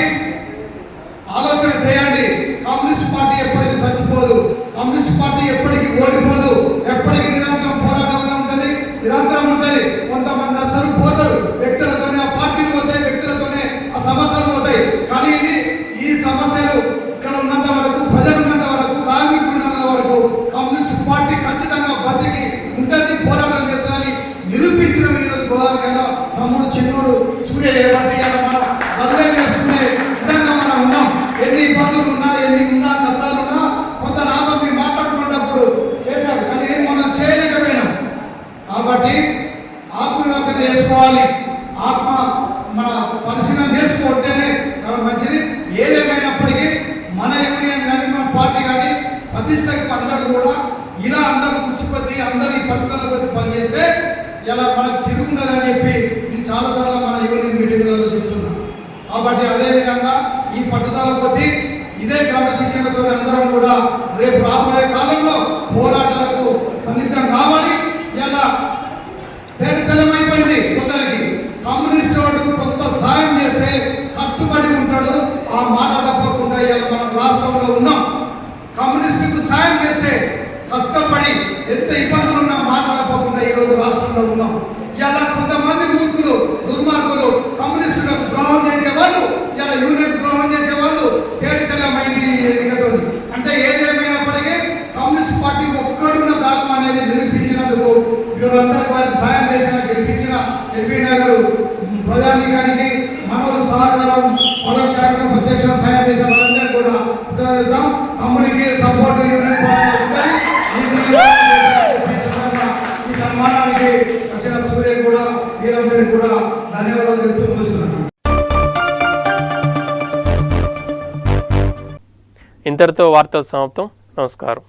ఆలోచన చేయండి. కమ్యూనిస్ట్ పార్టీ ఎప్పటికీ చచ్చిపోదు, కమ్యూనిస్ట్ పార్టీ ఎప్పటికీ ఓడిపోదు, ఎప్పటికీ నిరంతరం పోరాటంగా ఉంటుంది, నిరంతరం ఉంటుంది. కొంతమంది వస్తారు పోతారు, వ్యక్తులతోనే ఆ పార్టీలు పోతాయి, వ్యక్తులతోనే ఆ సమస్యలు పోతాయి. కానీ ఈ సమస్యలు ఇక్కడ ఉన్నంత వరకు, ప్రజలు ఉన్నంత వరకు, కార్మికులు ఉన్నంత వరకు కమ్యూనిస్ట్ పార్టీ ఖచ్చితంగా బతికి ఉంటుంది, పోరాటం చేస్తుందని నిరూపించిన ఈరోజు గోదావరి కన్నా తమ్ముడు చిన్నోడు సూర్య ఏమంటే మనం బదిలీ చేసుకునే విధంగా మనం ఉన్నాం. ఎన్ని ఇబ్బందులు ఉన్నా, ఎన్ని ఉన్నా, కష్టాలున్నా కొంత నాతో మీరు మాట్లాడుకున్నప్పుడు చేశారు, కానీ ఏం మనం చేయలేకపోయినాం. కాబట్టి ఆత్మవిమర్శన చేసుకోవాలి, మన పరిశీలన చేసుకుంటేనే చాలా మంచిది. ఏదేమైనప్పటికీ మన యూనియన్ కానీ మన పార్టీ కానీ ప్రతిష్టకి అందరూ కూడా ఇలా అందరూ కృషి కొద్ది అందరూ ఈ పట్టుదల కొద్ది పనిచేస్తే ఇలా మనకు తిరుగుండదని చెప్పి నేను చాలాసార్లు మన యూనియన్ మీటింగ్లలో చెప్తున్నాను. కాబట్టి అదేవిధంగా ఈ పట్టుదల కొద్ది ఇదే క్రమశిక్షణతో అందరం కూడా రేపు రాబోయే కాలంలో పోరాటాలకు సన్నిహితం కావాలి. ఇలా తేటతెల్లమైపోయింది కొందరికి. కమ్యూనిస్ట్ వాడు కొంత సాయం చేస్తే కట్టుబడి ఉంటాడు, ఆ మాట తప్పకుండా ఇలా మనం రాష్ట్రంలో ఉన్నాం. కమ్యూనిస్టుకు సాయం చేస్తే కష్టపడి ఎంత ఇబ్బందులు ఉన్నా మాట తప్పకుండా ఈరోజు రాష్ట్రంలో ఉన్నాం. ఇలా కొంతమంది మూర్ఖులు దుర్మార్గులు కమ్యూనిస్టులకు ద్రోహం చేసేవాళ్ళు, ఇలా యూనియన్ ద్రోహం చేసేవాళ్ళు తేటతెల్లమైంది ఎన్నికతో. అంటే ఏదేమైనప్పటికీ కమ్యూనిస్ట్ పార్టీ ఒక్కడున్న దాఖలు అనేది నిరూపించినందుకు వీళ్ళందరూ వారికి సాయం చేసిన గెలిపించిన ఎల్బీనగర్ ప్రజానీకానికి మనవులు సహకారం పొలం శాఖకు ప్రత్యక్ష సాయం చేసిన వాళ్ళందరూ కూడా ఇద్దాం. తమ్ముడికి సపోర్ట్ యూనియన్ ఈ సన్మానానికి వచ్చిన సూర్య కూడా వీరందరికీ కూడా ధన్యవాదాలు చెప్తూ ముగిస్తున్నాను.
ఇంతటితో వార్తలు సమాప్తం. నమస్కారం.